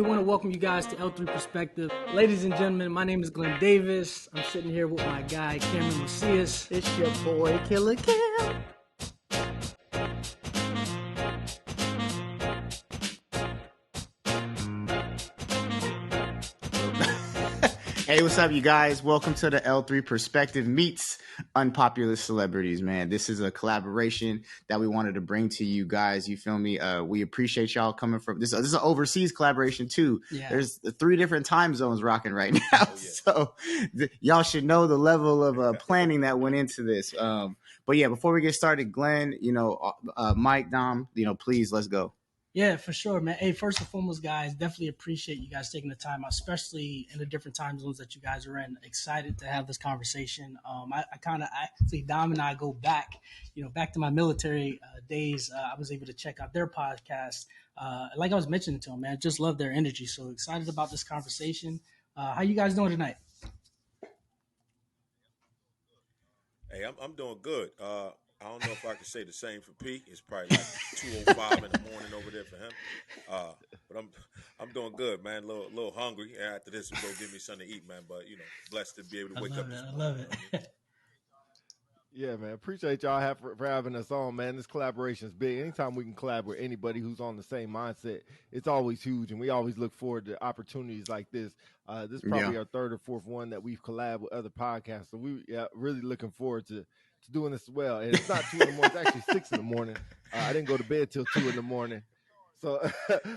We want to welcome you guys to L3 Perspective. Ladies and gentlemen, my name is Glenn Davis. I'm sitting here with my guy, Cameron Macias. It's your boy, Killer Cam. Hey, what's up, you guys? Welcome to the L3 Perspective meets Unpopular Celebrities, man. This is a collaboration that we wanted to bring to you guys. You feel me? We appreciate y'all coming from this. This is an overseas collaboration too. Yeah. There's 3 different time zones rocking right now, so y'all should know the level of planning that went into this. But yeah, before we get started, Glenn, Mike, Dom, please let's go. Yeah, for sure, man. Hey, first and foremost, guys, definitely appreciate you guys taking the time out, especially in the different time zones that you guys are in. Excited to have this conversation. Actually, Dom and I go back, back to my military days. I was able to check out their podcast. Like I was mentioning to them, man, just love their energy. So excited about this conversation. How you guys doing tonight? Hey, I'm doing good. I don't know if I can say the same for P. It's probably like 2:05 in the morning over there for him. But I'm doing good, man. A little hungry. After this, we'll go get me something to eat, man. But blessed to be able to wake up this morning. I love it. Yeah, man. Appreciate y'all for having us on, man. This collaboration is big. Anytime we can collab with anybody who's on the same mindset, it's always huge, and we always look forward to opportunities like this. This is probably our 3rd or 4th one that we've collabed with other podcasts, so we really looking forward to doing this as well. And it's not 2 in the morning, it's actually 6 in the morning. I didn't go to bed till 2 in the morning. So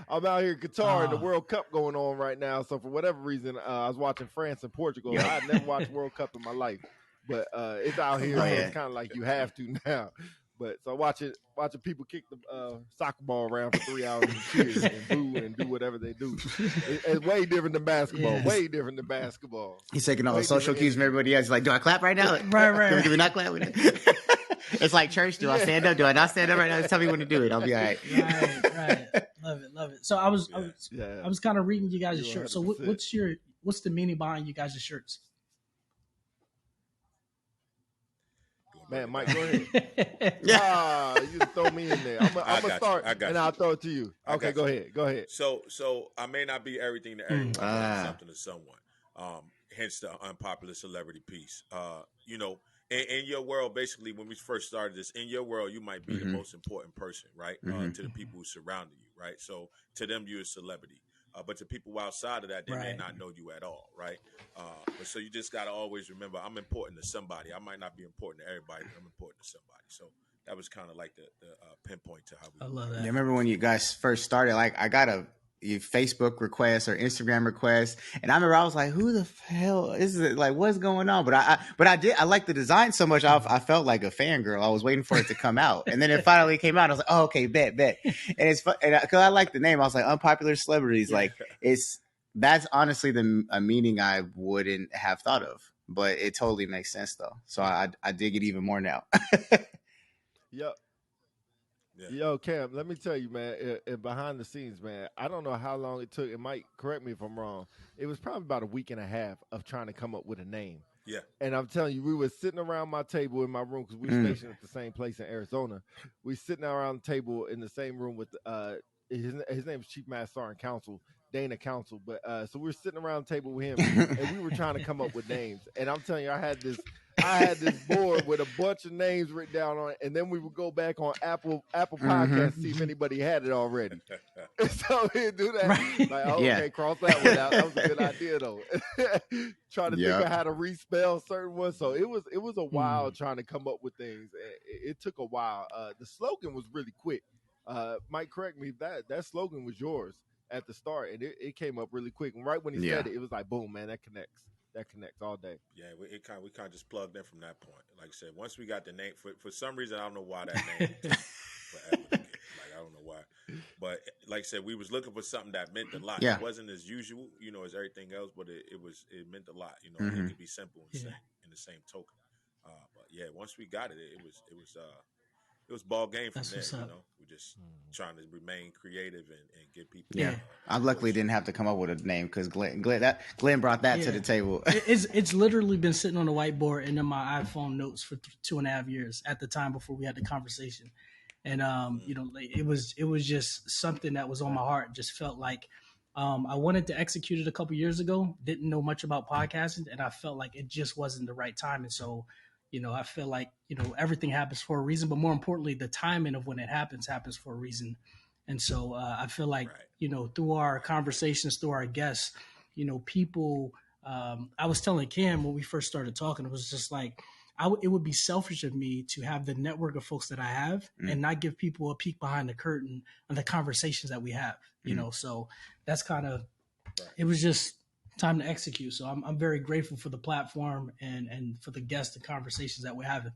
I'm out here in Qatar and the World Cup going on right now. So for whatever reason, I was watching France and Portugal. I've never watched World Cup in my life, but it's out here. So it's kind of like you have to now. But so watching people kick the soccer ball around for 3 hours and cheer and boo and do whatever they do. It's way different than basketball. Yes. Way different than basketball. He's taking all the social cues from everybody else. He's like, do I clap right now? Right. Do we not clap? It's like church. Do I stand up? Do I not stand up right now? Just tell me when to do it. I'll be all right. Right. Love it. So I was kind of reading you guys' shirts. So what's the meaning behind you guys' shirts? Man, Mike, go ahead. You throw me in there. I'm gonna start, and I'll throw it to you. Okay, go ahead. So I may not be everything to everyone, but something to someone. Hence the unpopular celebrity piece. In your world, basically, when we first started this, in your world, you might be the most important person, right? To the people who surrounded you, right? So to them, you're a celebrity. But to people outside of that, they may not know you at all, right? But so you just got to always remember, I'm important to somebody. I might not be important to everybody, but I'm important to somebody. So that was kind of like the pinpoint to how we. I love that. Yeah, I remember when you guys first started, like I got a Facebook request or Instagram request, and I remember I was like, who the hell is it? Like, what's going on? But I liked the design so much, I felt like a fangirl. I was waiting for it to come out, and then it finally came out. I was like, oh, okay, bet. And it's fun because I like the name. I was like, Unpopular Celebrities. Yeah. Like that's honestly a meaning I wouldn't have thought of, but it totally makes sense though. So I dig it even more now. Yep. Yeah. Yo, Cam, let me tell you, man, behind the scenes, man, I don't know how long it took. It might correct me if I'm wrong. It was probably about a week and a half of trying to come up with a name. Yeah. And I'm telling you, we were sitting around my table in my room because we were stationed at the same place in Arizona. We sitting around the table in the same room with his name is Chief Master Sergeant Counsel, Dana Counsel. But so we were sitting around the table with him, and we were trying to come up with names. And I'm telling you, I had this board with a bunch of names written down on it, and then we would go back on Apple Podcasts to see if anybody had it already. So we'd do that. Right. Like, okay, cross that one out. That was a good idea, though. Trying to think of how to respell certain ones. So it was a while trying to come up with things. It took a while. The slogan was really quick. Mike, correct me, that slogan was yours at the start, and it came up really quick. And right when he said it, it was like, boom, man, that connects. That connects all day. Yeah, we kind of just plugged in from that point. Like I said, once we got the name, for some reason, I don't know why that name took forever to get. Like, I don't know why. But like I said, we was looking for something that meant a lot. Yeah. It wasn't as usual, as everything else, but it meant a lot. It could be simple and in the same token. But yeah, once we got it, it was ball game from there. We're just trying to remain creative and get people. Yeah, I luckily didn't have to come up with a name because Glenn brought that to the table. It's literally been sitting on the whiteboard and in my iPhone notes for 2.5 years at the time before we had the conversation, and it was just something that was on my heart. Just felt like I wanted to execute it a couple years ago, didn't know much about podcasting, and I felt like it just wasn't the right time. And so, I feel like, everything happens for a reason, but more importantly, the timing of when it happens for a reason. And so I feel like, through our conversations, through our guests, people, I was telling Cam when we first started talking, it was just like, it would be selfish of me to have the network of folks that I have and not give people a peek behind the curtain on the conversations that we have, so that's kind of, it was just time to execute. So I'm very grateful for the platform and for the guests and conversations that we're having.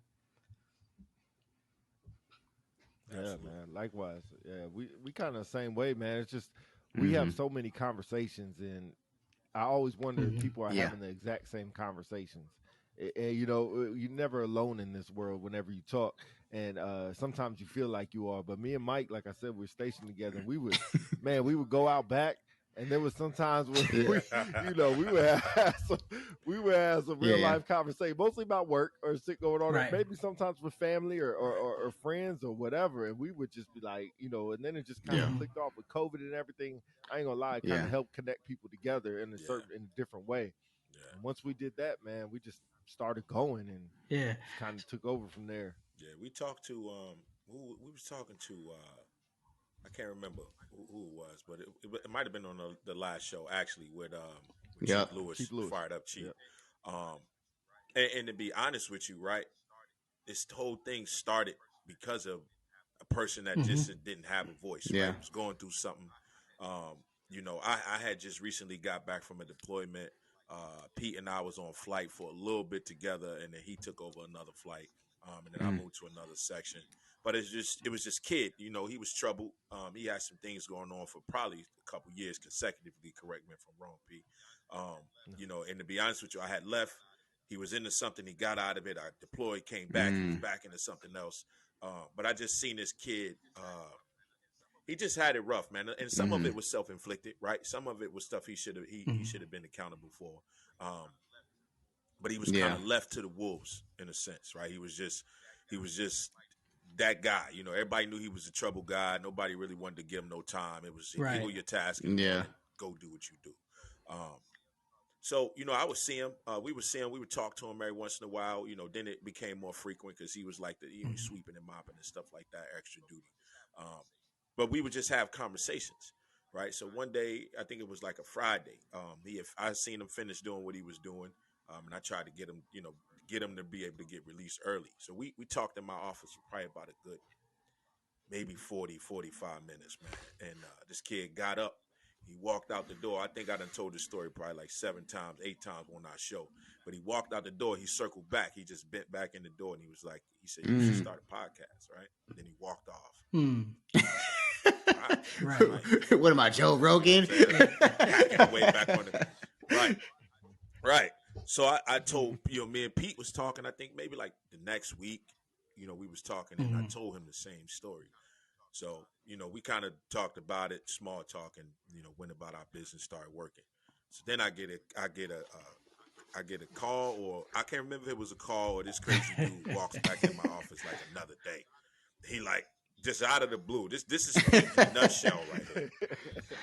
Yeah, man. Likewise. Yeah, we kind of the same way, man. It's just we have so many conversations, and I always wonder if people are having the exact same conversations. And, you're never alone in this world whenever you talk. And sometimes you feel like you are. But me and Mike, like I said, we're stationed together. And we would go out back. And there was sometimes when we would have some real life conversation, mostly about work or shit going on, or maybe sometimes with family or friends or whatever. And we would just be like, and then it just kind of clicked off with COVID and everything. I ain't gonna lie, it kind of helped connect people together in a different way. Yeah. And once we did that, man, we just started going and kind of took over from there. Yeah, we talked to we was talking to I can't remember who it was, but it might have been on the last show actually with Chief Lewis, Fired Up Chief. Yep. And to be honest with you, right, this whole thing started because of a person that just didn't have a voice. Yeah, right? Was going through something. I had just recently got back from a deployment. Pete and I was on flight for a little bit together, and then he took over another flight, and then I moved to another section. But it was just kid. He was troubled. He had some things going on for probably a couple years consecutively. Correct me if I'm wrong, Pete. And to be honest with you, I had left. He was into something. He got out of it. I deployed, came back. He was back into something else. But I just seen this kid. He just had it rough, man. And some of it was self-inflicted, right? Some of it was stuff he should have been accountable for. But he was kind of left to the wolves in a sense, right? He was just that guy. Everybody knew he was a trouble guy. Nobody really wanted to give him no time. It was do your task and go do what you do. So, I would see him. We would see him. We would talk to him every once in a while. Then it became more frequent because he was like he was sweeping and mopping and stuff like that, extra duty. But we would just have conversations, right? So one day, I think it was like a Friday. I seen him finish doing what he was doing, and I tried to get him, get him to be able to get released early. So we talked in my office for probably about a good maybe 40, 45 minutes, man. And this kid got up. He walked out the door. I think I done told this story probably like 8 times on our show. But he walked out the door. He circled back. He just bent back in the door, and he said, you should start a podcast, right? And then he walked off. What am I, Joe Rogan? Way back on it. Right. So I told, me and Pete was talking, I think maybe like the next week, we was talking, and I told him the same story. So, we kind of talked about it, small talk, and, went about our business, started working. So then I get a call, or I can't remember if it was a call, or this crazy dude walks back in my office like another day. He like, just out of the blue. This is a nutshell right here.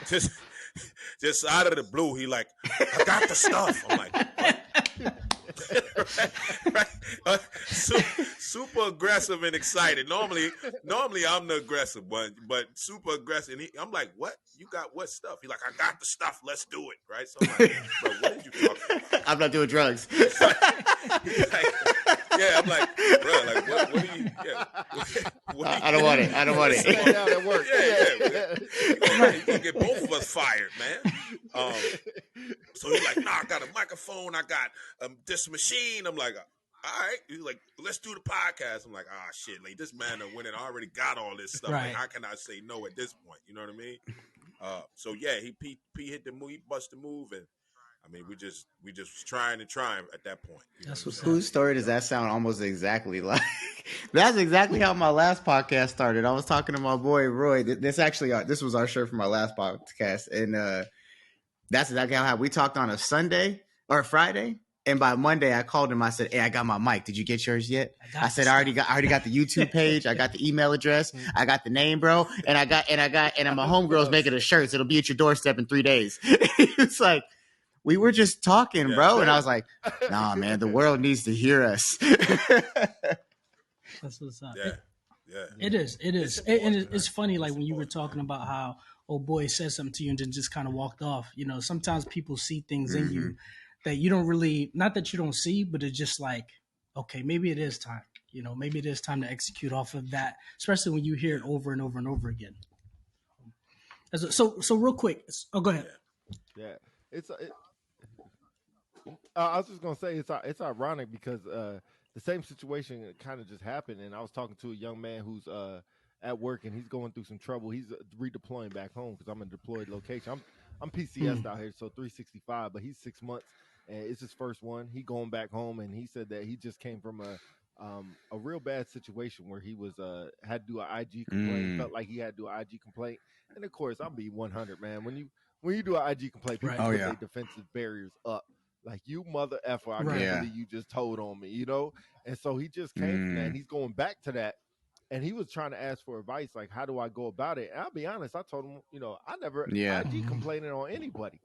Just out of the blue, he like, I got the stuff. I'm like, what? right? Super aggressive and excited. Normally I'm the aggressive one, but super aggressive. And I'm like, what? You got what stuff? He's like, I got the stuff. Let's do it. Right? So I'm like, bro, what did you talk about? I'm not doing drugs. He's like, I'm like, bro, like, what do you? Yeah, I don't want it. I don't want it. Yeah. You gonna get both of us fired, man. So he's like, nah, I got a microphone. I got this machine. I'm like, all right. He's like, let's do the podcast. I'm like, shit, like this man that went and already got all this stuff. Right. Like, how can I say no at this point? You know what I mean? So yeah, P hit the move, he bust the move, and I mean, we just was trying at that point. Whose story does that sound almost exactly like? That's exactly how my last podcast started. I was talking to my boy Roy. This was our shirt from our last podcast, and that's exactly how we talked on a Sunday or a Friday. And by Monday, I called him. I said, "Hey, I got my mic. Did you get yours yet?" I said, "I already got the YouTube page. I got the email address. I got the name, bro. And my homegirl's making a shirt. So it'll be at your doorstep in 3 days." It's like, we were just talking, bro. And I was like, "Nah, man, the world needs to hear us." That's what's up. Yeah. Yeah. It is. And it's funny, like when you were talking about how old boy said something to you and then just kind of walked off. You know, sometimes people see things in you that you don't really, not that you don't see, but it's just like, okay, maybe it is time. You know, maybe it is time to execute off of that, especially when you hear it over and over and over again. So real quick. Oh, go ahead. Yeah, I was just gonna say it's ironic because the same situation kind of just happened, and I was talking to a young man who's at work and he's going through some trouble. He's redeploying back home because I'm in a deployed location. I'm PCS out here, so 365, but he's 6 months and it's his first one. He going back home, and he said that he just came from a real bad situation where he was had to do an IG complaint. Felt like he had to do an IG complaint, and of course I'm be 100, man. When you do an IG complaint, people put their defensive barriers up. Like, you mother effer, I can't believe you just told on me, you know? And so he just came from that, and he's going back to that. And he was trying to ask for advice, like, how do I go about it? And I'll be honest, I told him, you know, I never IG complaining on anybody.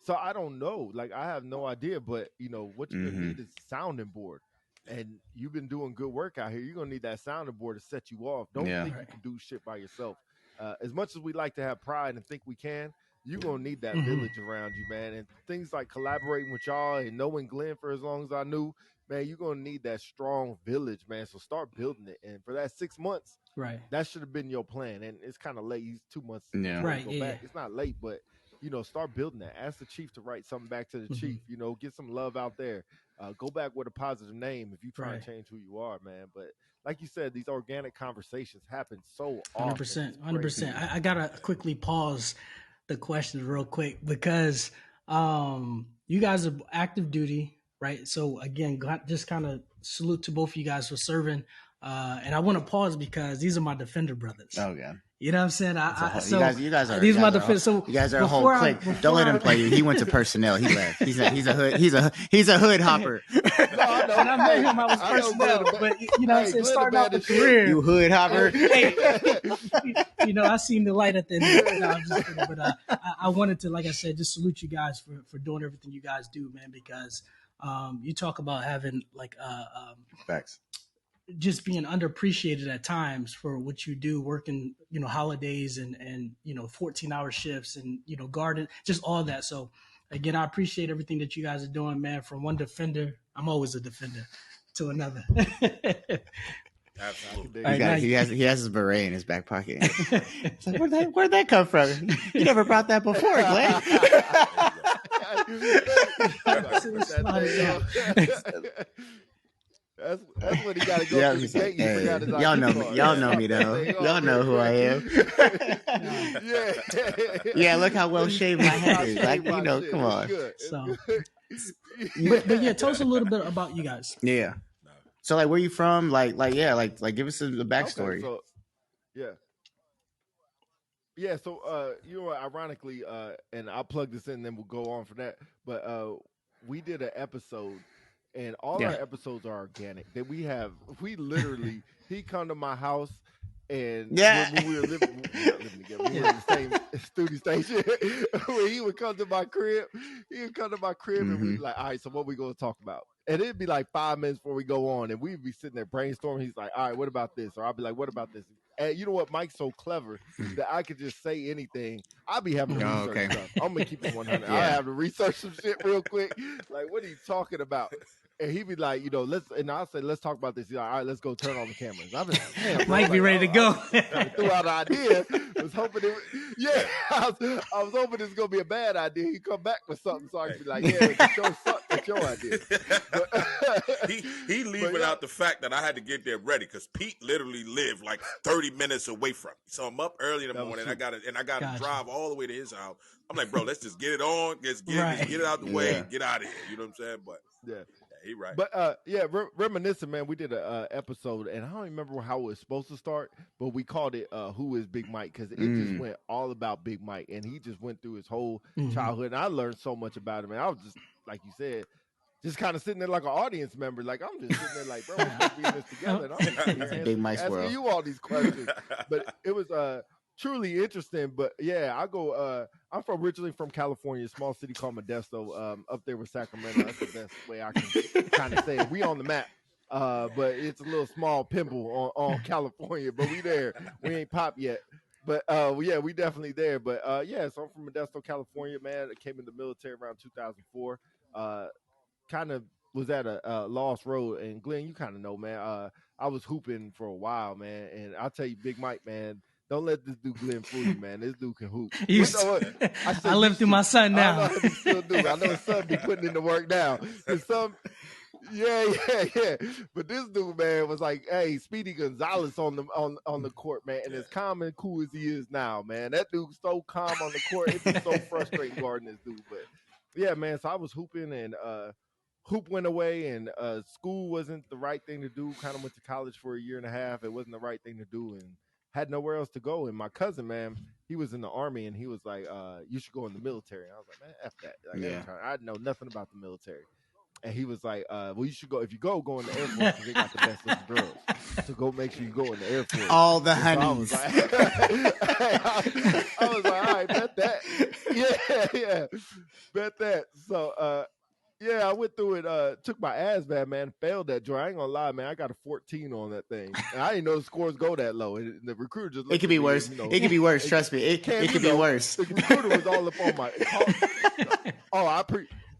So I don't know. Like, I have no idea. But, you know, what you're going to need is a sounding board. And you've been doing good work out here. You're going to need that sounding board to set you off. Don't think you can do shit by yourself. As much as we like to have pride and think we can, you're going to need that village around you, man. And things like collaborating with y'all and knowing Glenn for as long as I knew, man, you're going to need that strong village, man. So start building it. And for that 6 months, that should have been your plan. And it's kind of late. He's 2 months to go back. It's not late, but, you know, start building that. Ask the chief to write something back to the chief. You know, get some love out there. Go back with a positive name if you try to change who you are, man. But like you said, these organic conversations happen so often. 100%. I got to quickly pause the questions real quick because you guys are active duty, right? So again, just kind of salute to both of you guys for serving. And I want to pause because these are my Defender brothers. Oh yeah. You know what I'm saying? You guys are. These are my defense. So you guys are a whole clique. Don't let him play you. He went to personnel. He left. He's a hood hopper. No, when I met him, I was personnel. But you know what I'm saying? Starting out the career, you hood hopper. You know, I seen the light at the end. No, I'm just kidding. But I wanted to, like I said, just salute you guys for doing everything you guys do, man. Because you talk about having like facts. Just being underappreciated at times for what you do, working, you know, holidays and you know, 14-hour shifts and, you know, garden, just all that. So again, I appreciate everything that you guys are doing, man. From one defender, I'm always a defender, to another. Absolutely. He has his beret in his back pocket. It's like, where'd that come from? You never brought that before, Glenn. That's when he got to go to the gate. Hey, y'all know me. Y'all know me though. Y'all know who I am. Yeah, look how well shaved my head is. Like, you know, come on. So, but yeah, tell us a little bit about you guys. Yeah. So like, where you from? Like, give us a backstory. Okay, so, yeah. So, you know, ironically, and I'll plug this in, and then we'll go on from that. But we did an episode. And all our episodes are organic. That we literally, he come to my house, and when we were living together, we were in the same studio station. When he would come to my crib, and we'd be like, all right, so what we gonna talk about? And it'd be like 5 minutes before we go on, and we'd be sitting there brainstorming. He's like, all right, what about this? Or I'll be like, what about this? And you know what? Mike's so clever that I could just say anything. I'll be having to research stuff. I'm gonna keep it 100. I have to research some shit real quick. Like, what are you talking about? And he'd be like, you know, I'll say, let's talk about this. He's like, all right, let's go turn on the cameras. I've been like, damn, Mike be ready to go. I threw out an idea. Was hoping I was hoping it was gonna be a bad idea. He'd come back with something, so I could be like, yeah, the show sucked. It's your idea. He leaving out the fact that I had to get there ready because Pete literally lived like 30 minutes away from me. So I'm up early in the morning. I got to drive all the way to his house. I'm like, bro, let's just get it on, just get it out the way, get out of here. You know what I'm saying? But he right. But reminiscing, man. We did a episode, and I don't remember how it was supposed to start, but we called it "Who is Big Mike?" because it just went all about Big Mike, and he just went through his whole childhood, and I learned so much about him. And I was just like you said, just kind of sitting there like an audience member. Like, I'm just sitting there like, bro, we're supposed to be in this together. And I'm just sitting here Big Mike's asking world. you all these questions. But it was truly interesting. But yeah, I go, I'm originally from California, a small city called Modesto, up there with Sacramento. That's the best way I can kind of say it. We on the map. But it's a little small pimple on California, but we there. We ain't popped yet. But yeah, we definitely there. But yeah, so I'm from Modesto, California, man. I came in the military around 2004. Kind of was at a lost road. And Glenn, you kind of know, man. I was hooping for a while, man. And I'll tell you, Big Mike, man, don't let this dude Glenn fool you, man. This dude can hoop. I live through my son now. I don't know if he still do. I know his son be putting in the work now. His son. Yeah. But this dude, man, was like, hey, Speedy Gonzalez on the court, man. And as calm and cool as he is now, man, that dude's so calm on the court. It's been so frustrating guarding this dude. But yeah, man. So I was hooping, and hoop went away, and school wasn't the right thing to do. Kind of went to college for a year and a half. It wasn't the right thing to do, and had nowhere else to go. And my cousin, man, he was in the Army, and he was like, you should go in the military. And I was like, man, F that. Like, I know nothing about the military. And he was like, well, you should go. If you go in the Air Force, because they got the best looking girls. So go make sure you go in the Air Force. All the honeys. So I was like, all right, bet that. Yeah. Bet that. So, yeah, I went through it, took my ASVAB, man, failed that joint. I ain't gonna lie, man. I got a 14 on that thing. And I didn't know the scores go that low. And the recruiter just it could be worse. It could be worse. Trust me. It could be worse. The recruiter was all up on my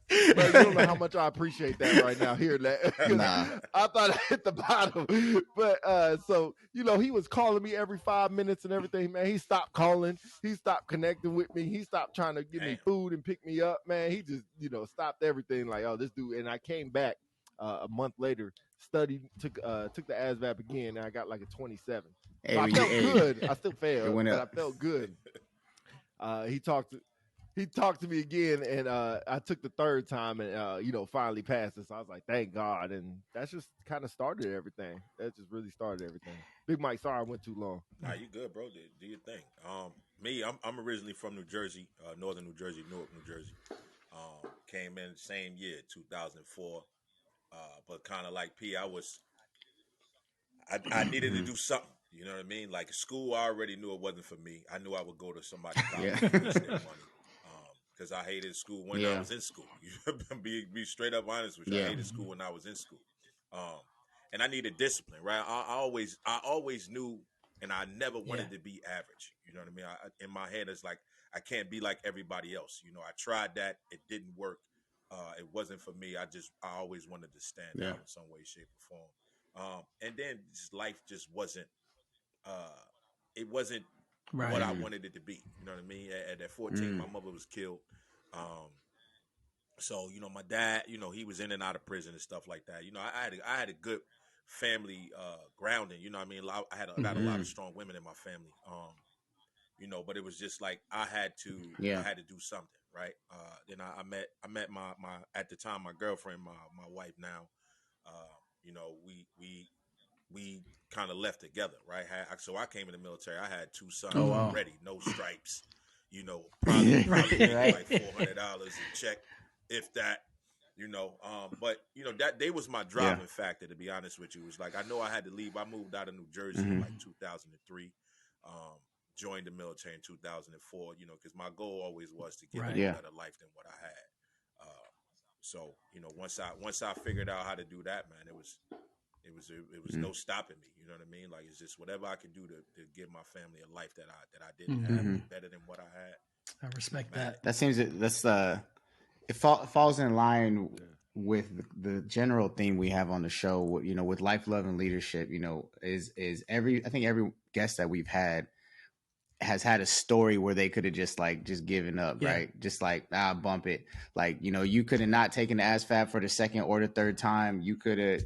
Bro, you don't know how much I appreciate that right now. Hearing that, nah. I thought I hit the bottom, but so he was calling me every 5 minutes and everything. Man, he stopped calling. He stopped connecting with me. He stopped trying to give me food and pick me up. Man, he just stopped everything. Like, oh, this dude. And I came back a month later, studied, took the ASVAB again, and I got like a 27. So I felt good. I still failed, but I felt good. He talked to me again, and I took the third time, and finally passed it. So I was like, "Thank God!" And that's just kind of started everything. That just really started everything. Big Mike, sorry I went too long. Nah, you good, bro. Do your thing. Me, I'm originally from New Jersey, northern New Jersey, Newark, New Jersey. Came in the same year, 2004. But kind of like P, I needed to do something. You know what I mean? Like school, I already knew it wasn't for me. I knew I would go to somebody's college and waste their money. Because I hated school when I was in school. Be straight up honest with you. I hated school when I was in school. And I needed discipline, right? I always knew, and I never wanted to be average. You know what I mean? In my head, it's like, I can't be like everybody else. I tried that. It didn't work. It wasn't for me. I always wanted to stand out in some way, shape, or form. And then life just wasn't, it wasn't what I wanted it to be. You know what I mean? At 14, my mother was killed. So, my dad, he was in and out of prison and stuff like that. I had a good family grounding. You know what I mean? I had a lot of strong women in my family. But it was just like I had to do something, right? Then I met my at the time my girlfriend, my wife now. We kind of left together, right? So I came in the military. I had 2 sons already, no stripes. Probably like $400 a check, if that. But that they was my driving factor. To be honest with you, it was like I know I had to leave. I moved out of New Jersey in like 2003. Joined the military in 2004. Because my goal always was to get a better life than what I had. So once I figured out how to do that, man, it was no stopping me. You know what I mean? Like, it's just whatever I could do to give my family a life that I didn't have, better than what I had. I respect that. That seems it falls in line with the general theme we have on the show. With life, love, and leadership. Is I think every guest that we've had has had a story where they could have just given up, right? Just like, bump it. Like, you could have not taken the ASVAB for the second or the third time. You could have,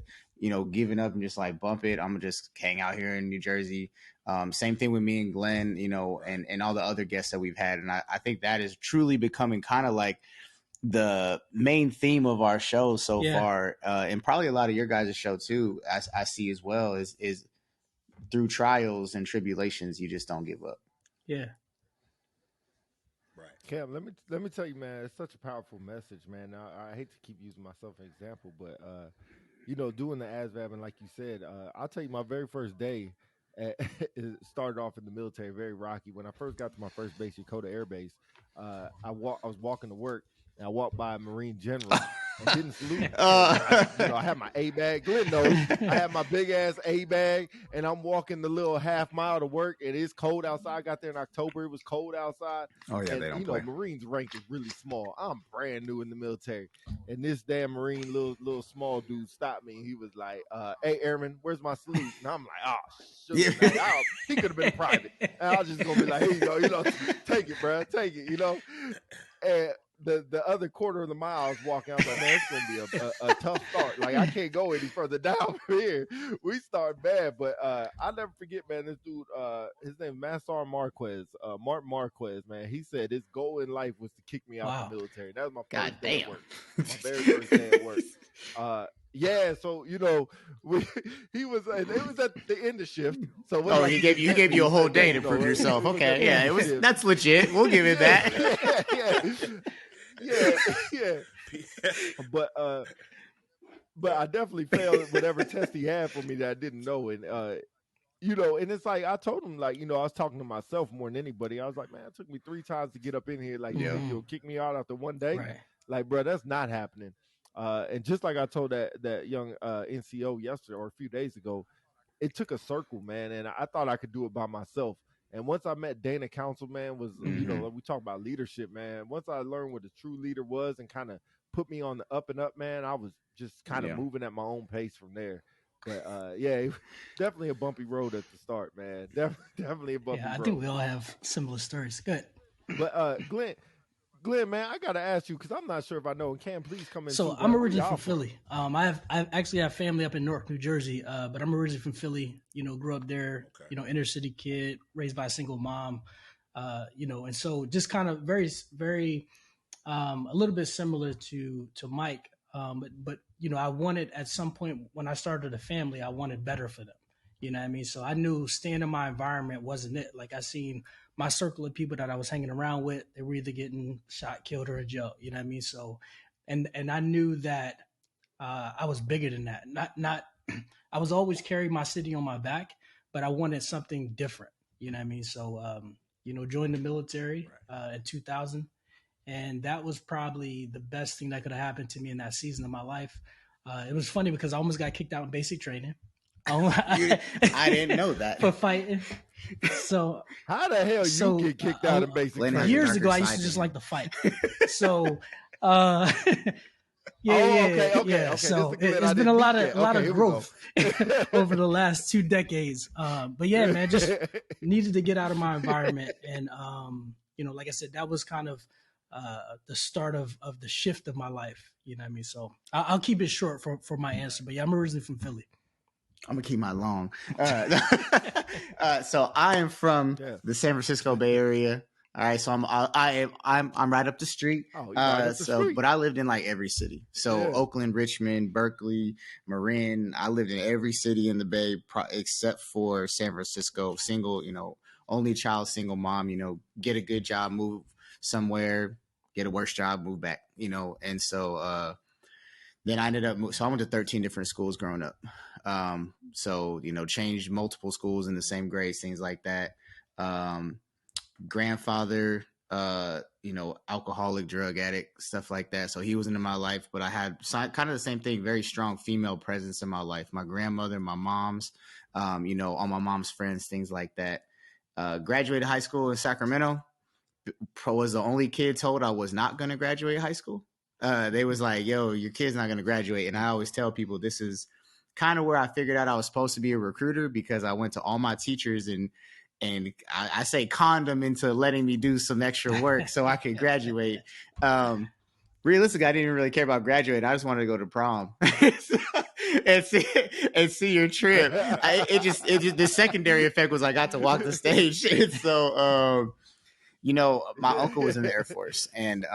given up and just like, bump it. I'm gonna just hang out here in New Jersey. Same thing with me and Glenn, and all the other guests that we've had. And I think that is truly becoming kind of like the main theme of our show so far. And probably a lot of your guys' show too, as I see as well, is through trials and tribulations, you just don't give up. Yeah. Right. Cam, let me tell you, man, it's such a powerful message, man. Now, I hate to keep using myself as an example, but doing the ASVAB, and like you said, I'll tell you, my very first day it started off in the military, very rocky. When I first got to my first base, Yokota Air Base, I was walking to work, and I walked by a Marine general and didn't salute. I had my A bag. Glenn knows I had my big ass A bag, and I'm walking the little half mile to work, and it's cold outside. I got there in October. It was cold outside. Oh yeah, And they don't play. Marines rank is really small. I'm brand new in the military, and this damn Marine little small dude stopped me. He was like, "Hey, Airman, where's my salute?" And I'm like, "Oh, sugar, he could have been private." And I was just gonna be like, "Here you go, take it, bro, take it," And the other quarter of the mile I was walking, I was like, man, it's gonna be a tough start. Like, I can't go any further down from here. We start bad, but I'll never forget, man, this dude, his name is Massar Marquez, Martin Marquez, man. He said his goal in life was to kick me out the military. That was my first day at work. My very first day at work. Yeah, so he was. It was at the end of shift. So he gave you a whole day to prove yourself. Okay, yeah, that's legit. We'll give it that. Yeah. But I definitely failed whatever test he had for me that I didn't know, and and it's like I told him, like, I was talking to myself more than anybody. I was like, man, it took me 3 times to get up in here. Like, you'll kick me out after one day. Right. Like, bro, that's not happening. And just like I told that young NCO yesterday or a few days ago, it took a circle, man, and I thought I could do it by myself. And once I met Dana Council, man, was we talk about leadership, man. Once I learned what a true leader was and kind of put me on the up and up, man, I was just kind of moving at my own pace from there. But definitely a bumpy road at the start, man. Definitely a bumpy road. I think we all have similar stories. Good. But Glenn, man, I gotta ask you because I'm not sure if I know. And Cam, please come in. So I'm originally from Philly. I actually have family up in Newark, New Jersey, but I'm originally from Philly. Grew up there. Okay. Inner city kid, raised by a single mom. And so just kind of very, very, a little bit similar to Mike. But I wanted at some point when I started a family, I wanted better for them. You know what I mean? So I knew staying in my environment wasn't it. Like, I seen my circle of people that I was hanging around with, they were either getting shot, killed, or in jail. You know what I mean? So, and I knew that I was bigger than that. Not I was always carrying my city on my back, but I wanted something different. You know what I mean? So, joined the military in 2000. And that was probably the best thing that could have happened to me in that season of my life. It was funny because I almost got kicked out in basic training. I didn't know that. For fighting. So how the hell you get kicked out of basic training? Years ago, I used to just like to fight. So Okay. So it's been a lot of growth over the last 2 decades. But yeah, man, just needed to get out of my environment. And like I said, that was kind of the start of the shift of my life. You know what I mean? So I'll keep it short for my answer. But yeah, I'm originally from Philly. I'm gonna keep mine long. So I am from the San Francisco Bay Area. All right, so I'm right up the street. Oh, right up the street. But I lived in like every city. So Oakland, Richmond, Berkeley, Marin. I lived in every city in the Bay except for San Francisco. Single, only child, single mom. Get a good job, move somewhere, get a worse job, move back. And so then I ended up. So I went to 13 different schools growing up. Changed multiple schools in the same grades, things like that. Grandfather, alcoholic, drug addict, stuff like that. So he was into my life, but I had kind of the same thing, very strong female presence in my life. My grandmother, my mom's, all my mom's friends, things like that. Graduated high school in Sacramento. Was the only kid told I was not going to graduate high school. They was like, yo, your kid's not going to graduate. And I always tell people this is kind of where I figured out I was supposed to be a recruiter, because I went to all my teachers and I say condom into letting me do some extra work so I could graduate. Realistically, I didn't even really care about graduating. I just wanted to go to prom and see your trip. It just the secondary effect was I got to walk the stage. And so, my uncle was in the Air Force, and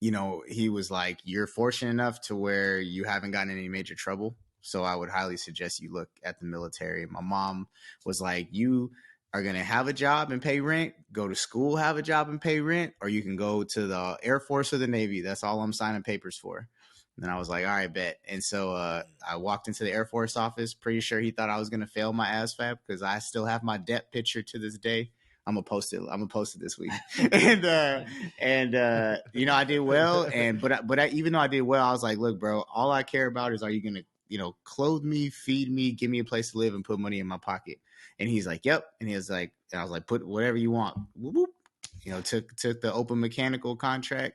he was like, you're fortunate enough to where you haven't gotten in any major trouble. So I would highly suggest you look at the military. My mom was like, you are going to have a job and pay rent, go to school, have a job and pay rent, or you can go to the Air Force or the Navy. That's all I'm signing papers for. And then I was like, all right, bet. And so I walked into the Air Force office, pretty sure he thought I was going to fail my ASVAB because I still have my debt picture to this day. I'm gonna post it. I'm gonna post it this week, and you know, I did well. But even though I did well, I was like, look, bro, all I care about is, are you gonna, you know, clothe me, feed me, give me a place to live, and put money in my pocket? And he's like, yep. And he was like, and I was like, put whatever you want. Whoop, whoop. You know, took the open mechanical contract,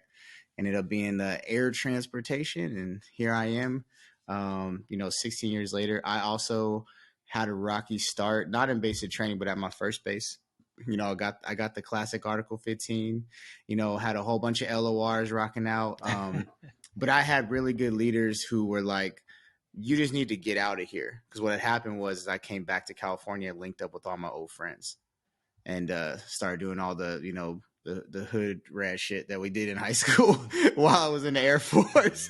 ended up being the air transportation, and here I am. You know, 16 years later, I also had a rocky start, not in basic training, but at my first base. You know, I got the classic Article 15, you know, had a whole bunch of LORs rocking out. But I had really good leaders who were like, you just need to get out of here. Because what had happened was I came back to California, linked up with all my old friends, and started doing all the, you know, the hood rat shit that we did in high school while I was in the Air Force.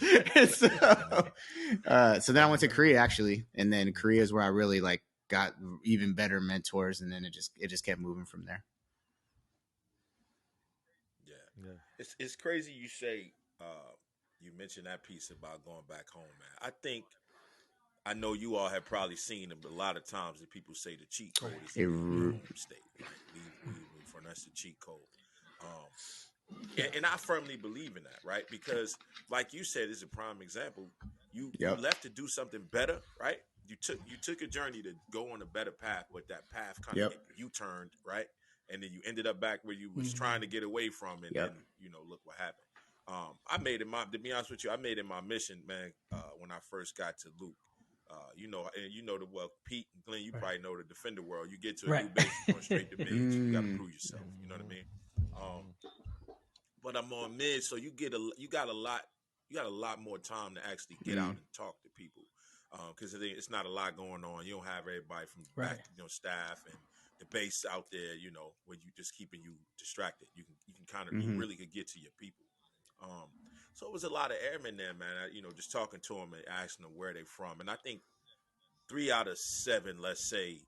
So then I went to Korea, actually. And then Korea is where I really like got even better mentors, and then it just kept moving from there. Yeah. It's crazy you say you mentioned that piece about going back home, man. I know you all have probably seen them, but a lot of times that people say the cheat code is your home state, right? Leave for that's the cheat code. And I firmly believe in that, right? Because like you said, it's a prime example. You left to do something better, right? You took a journey to go on a better path, but that path kind of you turned, right? And then you ended up back where you was trying to get away from, and then, you know, look what happened. I made it to be honest with you, I made it my mission, man, when I first got to Luke. You know, and you know Pete and Glenn, you probably know the defender world. You get to a new base, you're going straight to mid, so you got to prove yourself. You know what I mean? But I'm on mid, so you got a lot more time to actually get out and talk to people. Because it's not a lot going on. You don't have everybody from back, you know, staff and the base out there, you know, where you just keeping you distracted. You can kind of you really could get to your people. So it was a lot of airmen there, man. You know, just talking to them and asking them where they from. And I think 3 out of 7, let's say,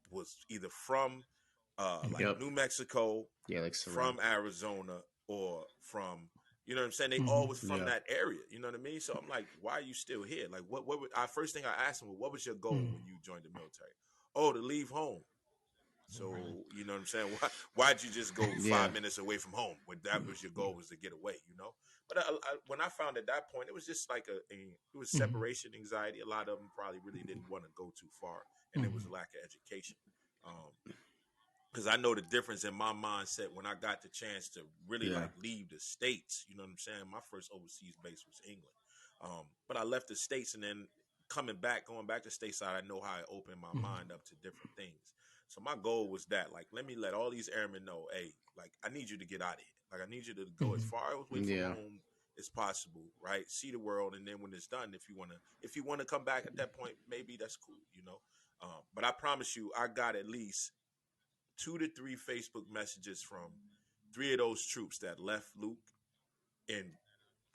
was either from New Mexico, like from Arizona, or from, you know what I'm saying? They all was from that area. You know what I mean? So I'm like, why are you still here? Like, what would first thing I asked them was, what was your goal when you joined the military? Oh, to leave home. So, you know what I'm saying? Why'd you just go 5 minutes away from home when that was your goal, was to get away, you know? But when I found at that point, it was just like it was separation anxiety. A lot of them probably really didn't want to go too far, and it was a lack of education. Because I know the difference in my mindset when I got the chance to really like leave the States. You know what I'm saying? My first overseas base was England. But I left the States, and then going back to stateside, I know how I opened my mind up to different things. So my goal was that, like, let all these airmen know, hey, like, I need you to get out of here. Like, I need you to go as far away from home as possible, right? See the world, and then when it's done, if you wanna come back at that point, maybe that's cool, you know. But I promise you, I got at least 2 to 3 Facebook messages from 3 of those troops that left Luke, and,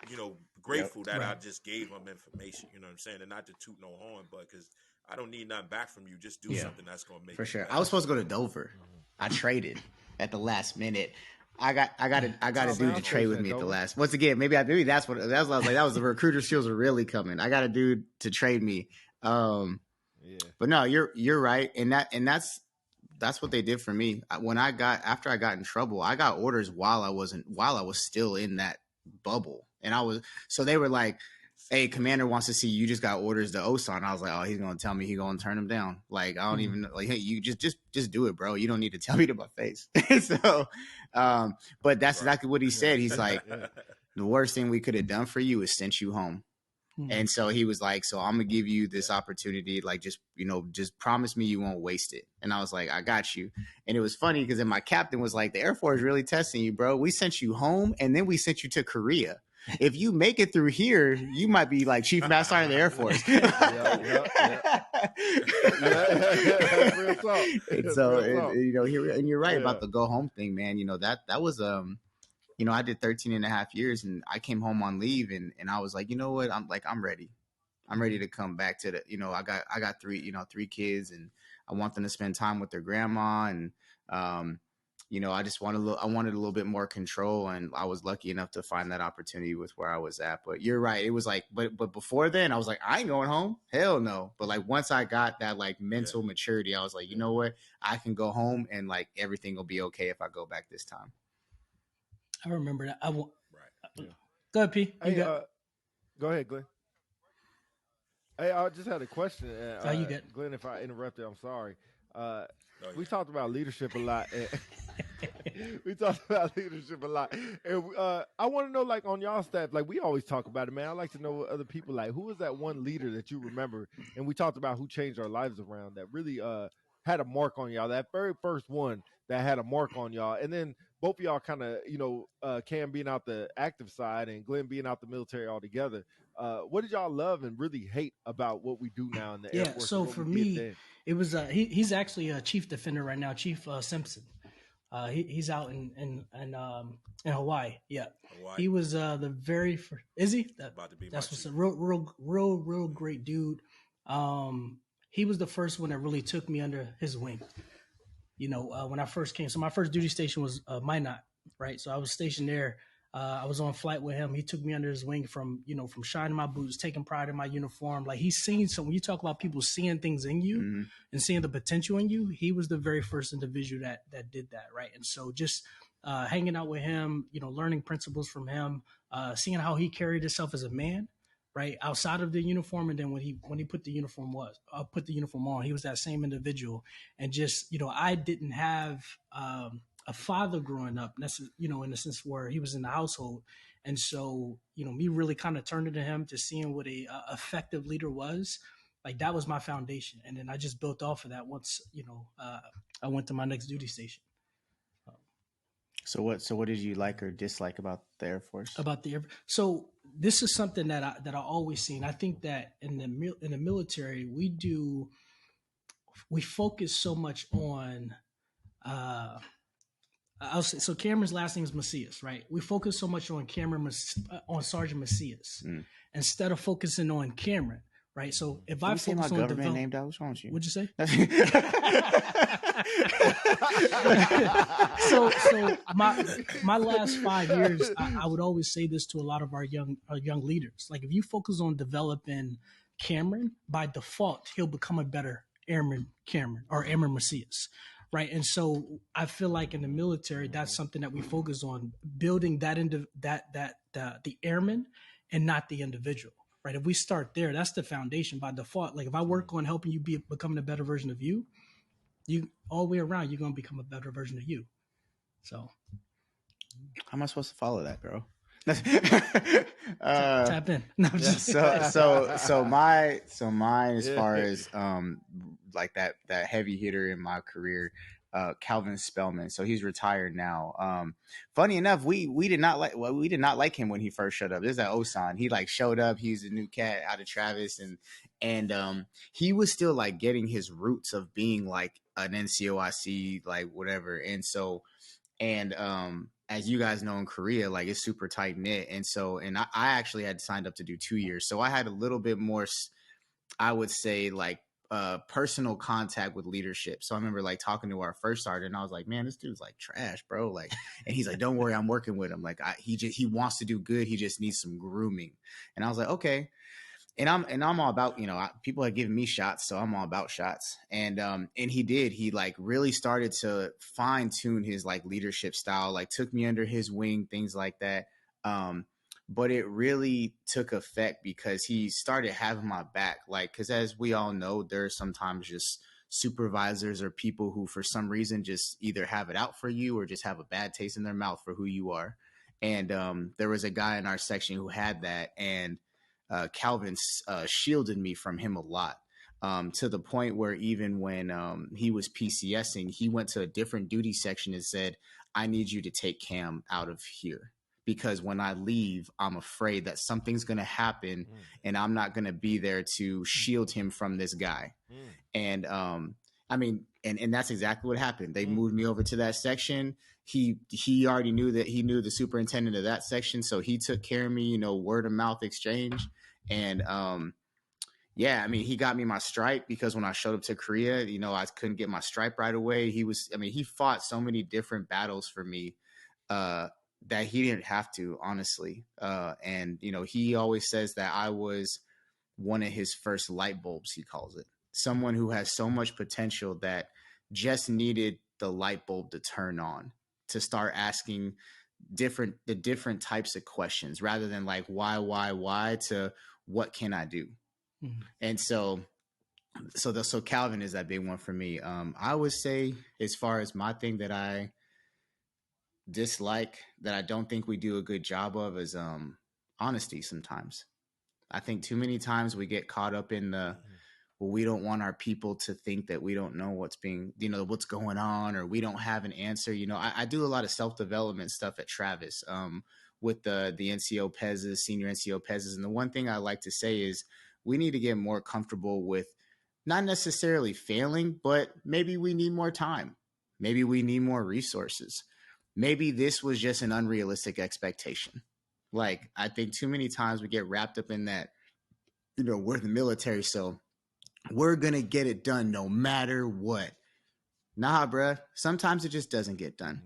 you know, grateful that I just gave them information. You know what I'm saying? And not to toot no horn, but because I don't need nothing back from you. Just do something that's going to make for sure. better. I was supposed to go to Dover. I traded at the last minute. I got a dude to trade with me at the last. Once again, maybe that's what I was like. That was the recruiter skills were really coming. I got a dude to trade me. But no, you're right, and that's what they did for me. After I got in trouble, I got orders while I was still in that bubble, and so they were like, hey, commander wants to see you, just got orders to Osan. I was like, oh, he's gonna tell me he's gonna turn him down. Like, I don't even like, hey, you just do it, bro. You don't need to tell me to my face. So but that's exactly what he said. He's like, the worst thing we could have done for you is sent you home. And so he was like, so I'm gonna give you this opportunity, like, just promise me you won't waste it. And I was like, I got you. And it was funny because then my captain was like, the Air Force is really testing you, bro. We sent you home, and then we sent you to Korea. If you make it through here, you might be like Chief Master Sergeant of the Air Force. Real talk. And so, and you're right about the go home thing, man. You know, that was I did 13 and a half years, and I came home on leave, and I was like, you know what? I'm ready. I'm ready to come back to the, I got 3 kids, and I want them to spend time with their grandma. And, I just wanted I wanted a little bit more control, and I was lucky enough to find that opportunity with where I was at. But you're right. It was like, but before then I was like, I ain't going home. Hell no. But like, once I got that like mental maturity, I was like, you know what? I can go home and like everything will be okay if I go back this time. I remember that. Right. Go ahead, P. Go ahead, Glenn. Hey, I just had a question. You get Glenn, if I interrupted, I'm sorry. We talked about leadership a lot. We talked about leadership a lot. And I want to know, like, on y'all staff, like, we always talk about it, man. I like to know other people, like, who was that one leader that you remember? And we talked about who changed our lives around that really had a mark on y'all, that very first one that had a mark on y'all. And then both of y'all kind of, Cam being out the active side and Glenn being out the military altogether. What did y'all love and really hate about what we do now in the Air Force? So for me, it was he's actually a chief defender right now, Chief Simpson. He's out in Hawaii. Yeah, Hawaii. He was the very first. Is he? That's what's a real great dude. He was the first one that really took me under his wing. When I first came, so my first duty station was Minot, right? So I was stationed there. I was on flight with him. He took me under his wing from shining my boots, taking pride in my uniform. Like, he's seen some, when you talk about people seeing things in you and seeing the potential in you, he was the very first individual that did that. Right. And so just hanging out with him, learning principles from him, seeing how he carried himself as a man, right, outside of the uniform. And then when he put the uniform on, he was that same individual. And just, I didn't have, a father growing up, in the sense where he was in the household. And so, me really kind of turning to him to seeing what a effective leader was. Like, that was my foundation. And then I just built off of that once, I went to my next duty station. So what did you like or dislike about the Air Force? So this is something that I always seen. I think that in the military, we focus so much on, I'll say, so Cameron's last name is Macias, right? We focus so much on on Sergeant Macias instead of focusing on Cameron, right? So if I focus on government name, what's wrong with you? What'd you say? so my last 5 years, I would always say this to a lot of our young leaders. Like, if you focus on developing Cameron, by default, he'll become a better Airman Cameron or Airman Macias. Right. And so I feel like in the military, that's something that we focus on, building the airman and not the individual. Right. If we start there, that's the foundation by default. Like, if I work on helping you becoming a better version of you all the way around, you're going to become a better version of you. So how am I supposed to follow that, bro? Tap in. No, so mine as far as like that heavy hitter in my career, Calvin Spellman. So he's retired now. Funny enough, we did not like him when he first showed up. This is at Osan. He like showed up. He's a new cat out of Travis, and he was still like getting his roots of being like an NCOIC, like whatever. And so, as you guys know, in Korea, like, it's super tight knit. And so, and I actually had signed up to do 2 years. So I had a little bit more, I would say, like, personal contact with leadership. So I remember like talking to our first sergeant, and I was like, man, this dude's like trash, bro. Like, and he's like, don't worry, I'm working with him. Like, he wants to do good. He just needs some grooming. And I was like, okay. And I'm all about, people have given me shots, so I'm all about shots. And he did. He like really started to fine tune his like leadership style, like took me under his wing, things like that. But it really took effect because he started having my back. Like, because as we all know, there's sometimes just supervisors or people who for some reason just either have it out for you or just have a bad taste in their mouth for who you are. And there was a guy in our section who had that, and Calvin shielded me from him a lot, to the point where even when he was PCSing, he went to a different duty section and said, I need you to take Cam out of here, because when I leave, I'm afraid that something's going to happen and I'm not going to be there to shield him from this guy. And I mean, and that's exactly what happened. They moved me over to that section. He already knew that he knew the superintendent of that section. So he took care of me, word of mouth exchange. And yeah, I mean, he got me my stripe because when I showed up to Korea, you know, I couldn't get my stripe right away. He fought so many different battles for me that he didn't have to, honestly. And, you know, he always says that I was one of his first light bulbs, he calls it. Someone who has so much potential that just needed the light bulb to turn on, to start asking the different types of questions rather than like why to what can I do. Mm-hmm. And so Calvin is that big one for me. I would say, as far as my thing that I dislike, that I don't think we do a good job of, is honesty. Sometimes I think too many times we get caught up in the, well, we don't want our people to think that we don't know what's going on, or we don't have an answer. You know, I do a lot of self-development stuff at Travis with the NCO PEZs, senior NCO PEZs. And the one thing I like to say is we need to get more comfortable with not necessarily failing, but maybe we need more time. Maybe we need more resources. Maybe this was just an unrealistic expectation. Like, I think too many times we get wrapped up in that, you know, we're the military, so we're going to get it done no matter what. Nah, bruh. Sometimes it just doesn't get done.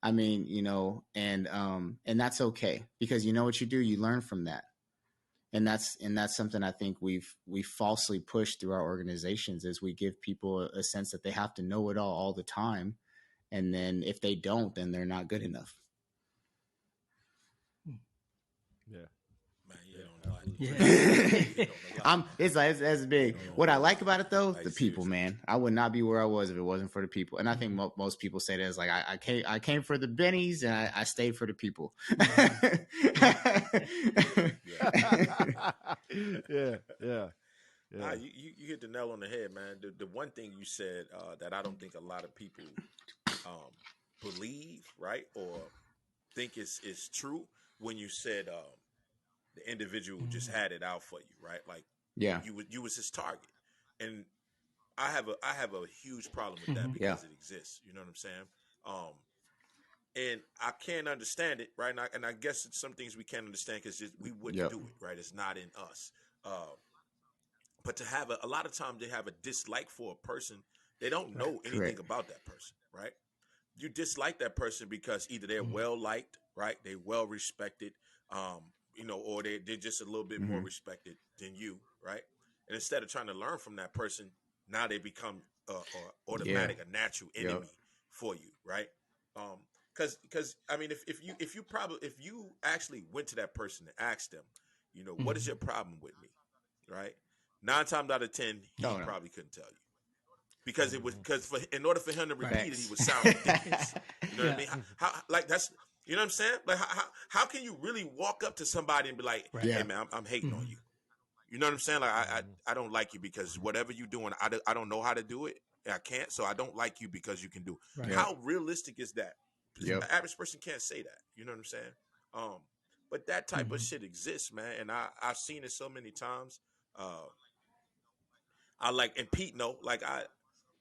I mean, you know, and that's okay, because you know what you do, you learn from that. And that's something I think we falsely push through our organizations, is we give people a sense that they have to know it all the time. And then if they don't, then they're not good enough. Yeah. Man, It's big. What I like about it, though, the people, man. I would not be where I was if it wasn't for the people. And I think most people say that, it's like, I came for the bennies and I stayed for the people. Yeah. Nah, you hit the nail on the head, man. The one thing you said that I don't think a lot of people believe, right, or think is true, when you said the individual just had it out for you, right? Like, yeah, you was his target, and I have a huge problem with that because it exists. You know what I'm saying? And I can't understand it, right? And I guess it's some things we can't understand because we wouldn't do it, right? It's not in us. But to have a lot of times they have a dislike for a person, they don't know anything about that person, right? You dislike that person because either they're well liked, right? They're well respected, you know, or they're just a little bit more respected than you, right? And instead of trying to learn from that person, now they become automatic, a natural enemy for you, right? Because I mean, if you actually went to that person and asked them, you know, what is your problem with me, right? 9 times out of 10, he probably couldn't tell you. Because in order for him to repeat it, he would sound ridiculous. You know what I mean? How like that's, you know what I'm saying? Like how can you really walk up to somebody and be like, hey man, I'm hating on you. You know what I'm saying? Like I don't like you because whatever you're doing, I don't know how to do it. I can't, so I don't like you because you can do it. Right. How realistic is that? The average person can't say that. You know what I'm saying? But that type of shit exists, man, and I've seen it so many times. I like, and Pete know, like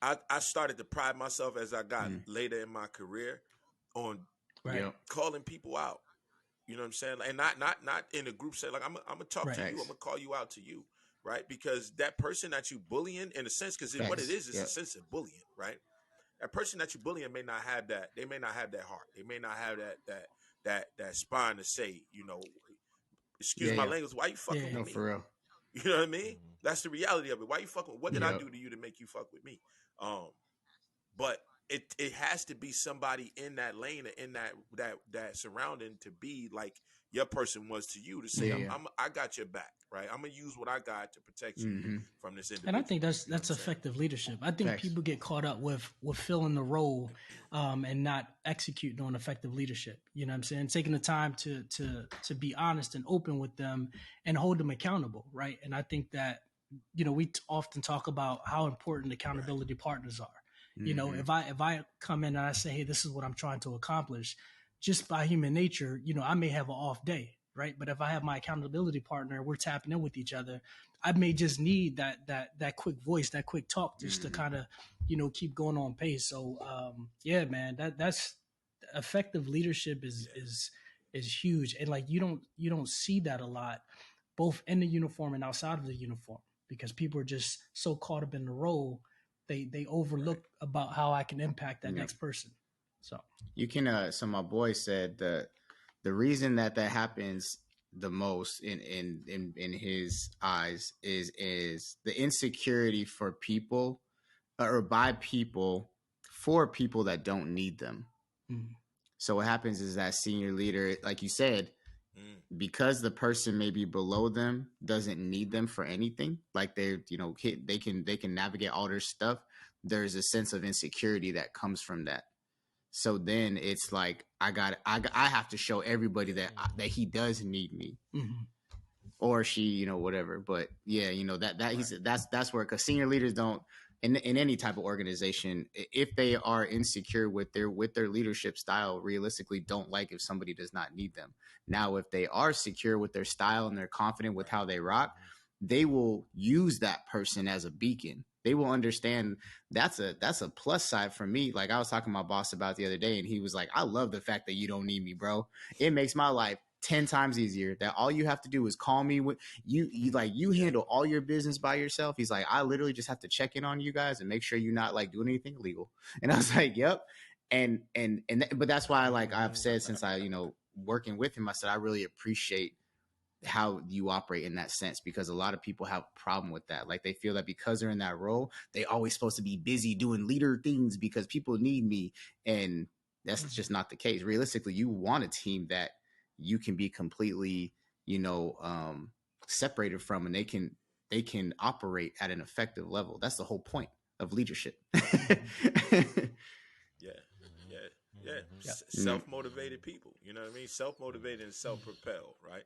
I started to pride myself as I got later in my career on calling people out. You know what I'm saying? And not in a group setting. Like I'm gonna talk to you. I'm gonna call you out to you, right? Because that person that you bullying, in a sense, because what it is a sense of bullying, right? That person that you bullying may not have that. They may not have that heart. They may not have that spine to say, you know, excuse my language. Why you fucking with me? For real. You know what I mean? That's the reality of it. Why you fucking? What did I do to you to make you fuck with me? But it has to be somebody in that lane, in that surrounding, to be like your person was to you, to say I got your back, right? I'm gonna use what I got to protect you from this individual. And I think that's effective leadership. I think people get caught up with filling the role and not executing on effective leadership. You know what I'm saying? Taking the time to be honest and open with them and hold them accountable, right? And I think that, you know, we often talk about how important accountability partners are. You know, if I come in and I say, hey, this is what I'm trying to accomplish, just by human nature, you know, I may have an off day, right? But if I have my accountability partner, we're tapping in with each other, I may just need that quick voice, that quick talk, just to kind of, you know, keep going on pace. So yeah, man, that's effective leadership is huge. And like you don't see that a lot, both in the uniform and outside of the uniform. because people are just so caught up in the role, they overlook about how I can impact that next person. So you can. So my boy said the reason that happens the most in his eyes is the insecurity for people or by people for people that don't need them. So what happens is that senior leader, like you said, because the person maybe below them doesn't need them for anything, like they can navigate all their stuff. There's a sense of insecurity that comes from that. So then it's like I have to show everybody that he does need me, or she, whatever. But yeah, that's where, because senior leaders don't in any type of organization, if they are insecure with their leadership style, realistically don't like if somebody does not need them. Now, if they are secure with their style and they're confident with how they rock, they will use that person as a beacon. They will understand that's a plus side for me. Like I was talking to my boss about the other day, and he was like, I love the fact that you don't need me, bro. It makes my life 10 times easier. That all you have to do is call me with you handle all your business by yourself. He's like, I literally just have to check in on you guys and make sure you're not like doing anything illegal. And I was like, yep. But that's why, like I've said since I, working with him, I said I really appreciate how you operate in that sense, because a lot of people have a problem with that. Like they feel that because they're in that role, they always supposed to be busy doing leader things because people need me. And that's just not the case. Realistically, you want a team that you can be completely, separated from, and they can operate at an effective level. That's the whole point of leadership. Self-motivated people, you know what I mean? Self-motivated and self-propelled, right?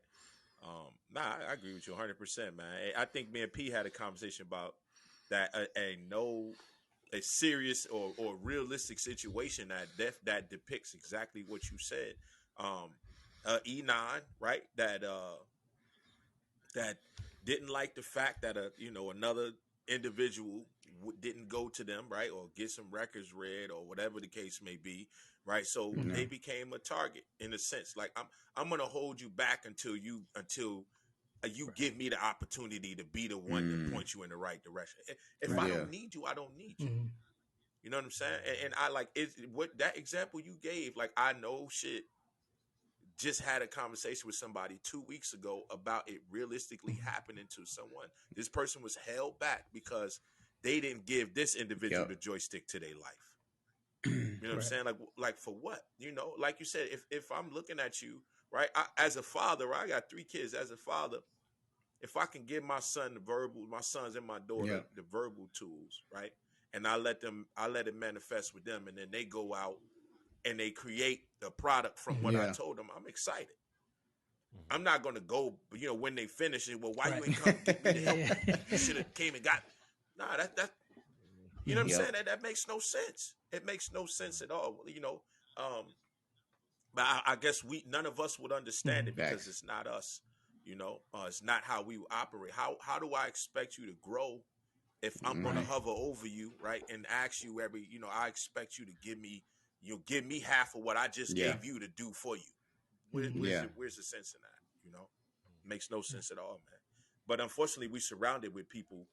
I agree with you 100%, man. I think me and P had a conversation about that. A serious or realistic situation that depicts exactly what you said. E9, right? That didn't like the fact that another individual didn't go to them, right, or get some records read or whatever the case may be, right? So they became a target in a sense. Like I'm gonna hold you back until you give me the opportunity to be the one to point you in the right direction. If I don't need you, I don't need you. You know what I'm saying? And I like it. What that example you gave, like I know shit. Just had a conversation with somebody 2 weeks ago about it realistically happening to someone. This person was held back because they didn't give this individual the joystick to their life. You know what I'm saying? Like for what? Like you said, if I'm looking at you, right, as a father, right, I got 3 kids. As a father, if I can give my sons and my daughter the verbal tools, right, and I let it manifest with them, and then they go out and they create the product from what I told them, I'm excited. I'm not going to go, when they finish it, well, why you ain't come get me the help? You should have came and got me. Nah, that you know what I'm saying? That makes no sense. It makes no sense at all, but I guess none of us would understand it because it's not us, it's not how we operate. How do I expect you to grow if I'm going to hover over you, right, and ask you I expect you to give me half of what I just gave you to do for you. Where's the sense in that? Makes no sense at all, man. But unfortunately, we're surrounded with people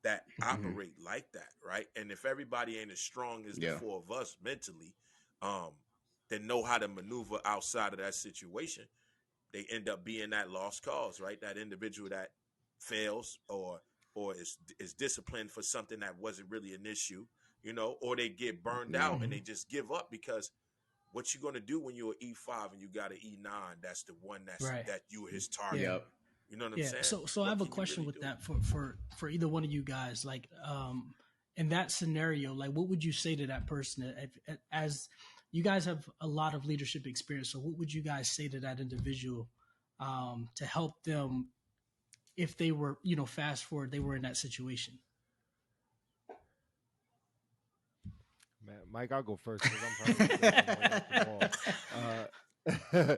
that operate like that, right? And if everybody ain't as strong as the 4 of us mentally, that know how to maneuver outside of that situation, they end up being that lost cause, right? That individual that fails or is disciplined for something that wasn't really an issue, or they get burned out and they just give up, because what you gonna do when you're an E5 and you got an E9? That's the one that you were his target. You know what I'm saying? So I have a question with that for either one of you guys. Like, in that scenario, like, what would you say to that person? As you guys have a lot of leadership experience, so what would you guys say to that individual to help them if they were, fast forward, they were in that situation? Man, Mike, I'll go first because I'm probably the ball.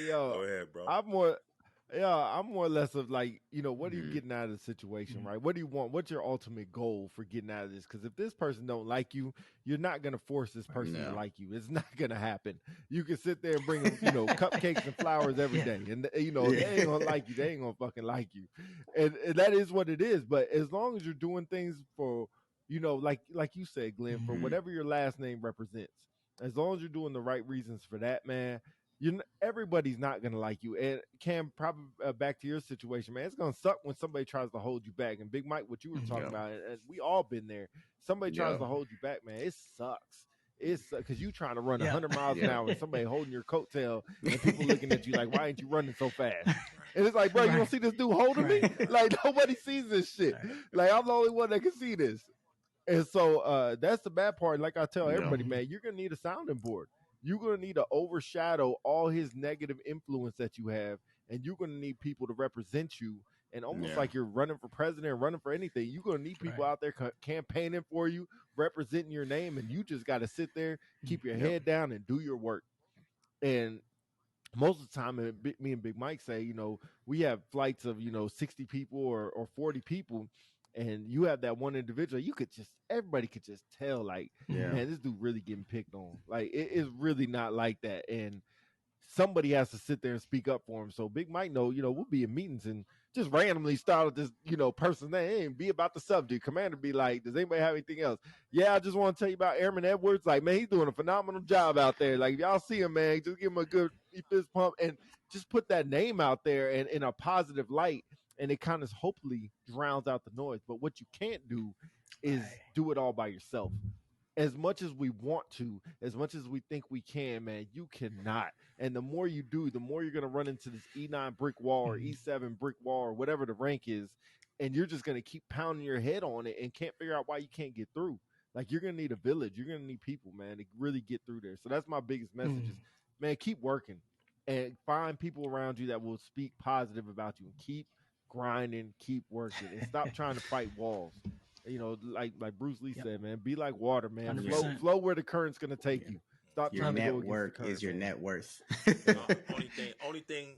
Go ahead, bro. Yeah, I'm more or less of like, what are you getting out of the situation, right? What do you want? What's your ultimate goal for getting out of this? Because if this person don't like you, you're not gonna force this person to like you. It's not gonna happen. You can sit there and bring them, cupcakes and flowers every day, and if they ain't gonna like you, they ain't gonna fucking like you, and that is what it is. But as long as you're doing things for, like you said, Glenn, for whatever your last name represents, as long as you're doing the right reasons for that, man. Everybody's not gonna like you, and Cam, probably back to your situation, man. It's gonna suck when somebody tries to hold you back. And Big Mike, what you were talking about, and we all been there. Somebody tries to hold you back, man. It sucks. It's because you trying to run 100 miles an hour, and somebody holding your coattail, and people looking at you like, "Why ain't you running so fast?" And it's like, bro, you don't see this dude holding me? Like nobody sees this shit. Like I'm the only one that can see this. And so that's the bad part. Like I tell everybody, man, you're gonna need a sounding board. You're going to need to overshadow all his negative influence that you have, and you're going to need people to represent you. And almost like you're running for president, running for anything, you're going to need people out there campaigning for you, representing your name, and you just got to sit there, keep your head down, and do your work. And most of the time, me and Big Mike say, we have flights of 60 people or 40 people. And you have that one individual, everybody could just tell, like, man, this dude really getting picked on. Like, it is really not like that. And somebody has to sit there and speak up for him. So Big Mike we'll be in meetings and just randomly start with this, person's name and be about the subject. Commander be like, does anybody have anything else? Yeah, I just want to tell you about Airman Edwards. Like, man, he's doing a phenomenal job out there. Like, if y'all see him, man, just give him a good fist pump and just put that name out there and in a positive light. And it kind of hopefully drowns out the noise. But what you can't do is do it all by yourself. As much as we want to, as much as we think we can, man, you cannot. And the more you do, the more you're going to run into this E9 brick wall or E7 brick wall or whatever the rank is. And you're just going to keep pounding your head on it and can't figure out why you can't get through. Like, you're going to need a village. You're going to need people, man, to really get through there. So that's my biggest message is, man, keep working and find people around you that will speak positive about you and keep grinding, keep working, and stop trying to fight walls. Like Bruce Lee said, man, be like water, man. Flow where the current's gonna take you. Stop your trying to go network against the current, is your net worth. Only thing.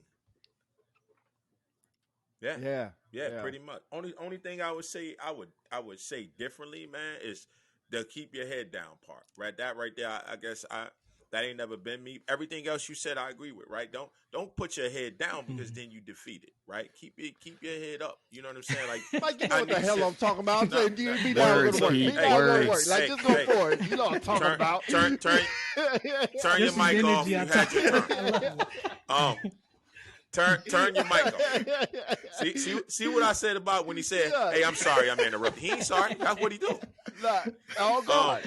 Yeah, pretty much. Only thing I would say I would say differently, man, is the keep your head down part. Right, that right there. I guess that ain't never been me. Everything else you said, I agree with. Right? Don't put your head down because then you defeat it. Right? Keep your head up. You know what I'm saying? Like you know what the hell I'm talking about. I'm saying be down with work. Be down with work. Like just go for it. You know what I'm talking about. Turn your mic off. You had your turn. Turn your mic off. See what I said about when he said, "Hey, I'm sorry, I'm interrupting." He ain't sorry. That's what he do. Oh God,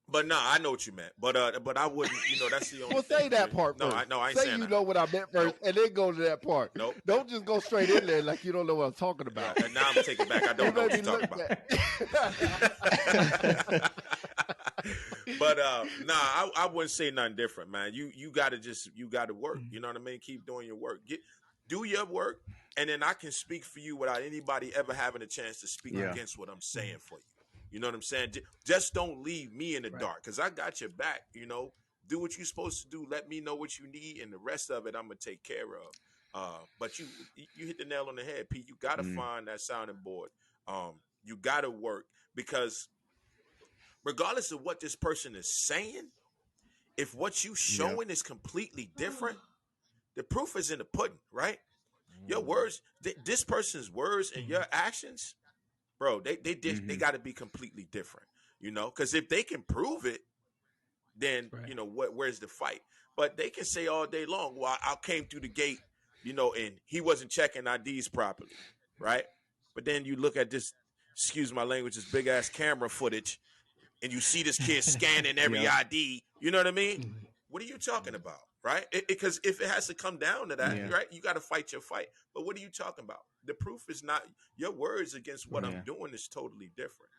But no, I know what you meant. But I wouldn't. That's the only. Well, say that part first. No, I ain't say saying you that. know what I meant first, and then go to that part. Nope. Don't just go straight in there like you don't know what I'm talking about. And now I'm gonna take it back. I don't know what you're talking about. But I wouldn't say nothing different, man. You gotta work. You know what I mean? Keep doing your work. Do your work, and then I can speak for you without anybody ever having a chance to speak against what I'm saying for you. You know what I'm saying? Just don't leave me in the dark, because I got your back. Do what you're supposed to do. Let me know what you need, and the rest of it I'm gonna take care of. But you hit the nail on the head, Pete. You gotta find that sounding board. You gotta work, because regardless of what this person is saying, if what you showing is completely different, the proof is in the pudding, right? Your words, this person's words and your actions, bro, they got to be completely different, because if they can prove it, then where's the fight? But they can say all day long, well, I came through the gate, and he wasn't checking IDs properly, right? But then you look at this, excuse my language, this big ass camera footage, and you see this kid scanning every ID. You know what I mean? What are you talking about, right? Because if it has to come down to that, right, you got to fight your fight. But what are you talking about? The proof is not your words against what I'm doing is totally different,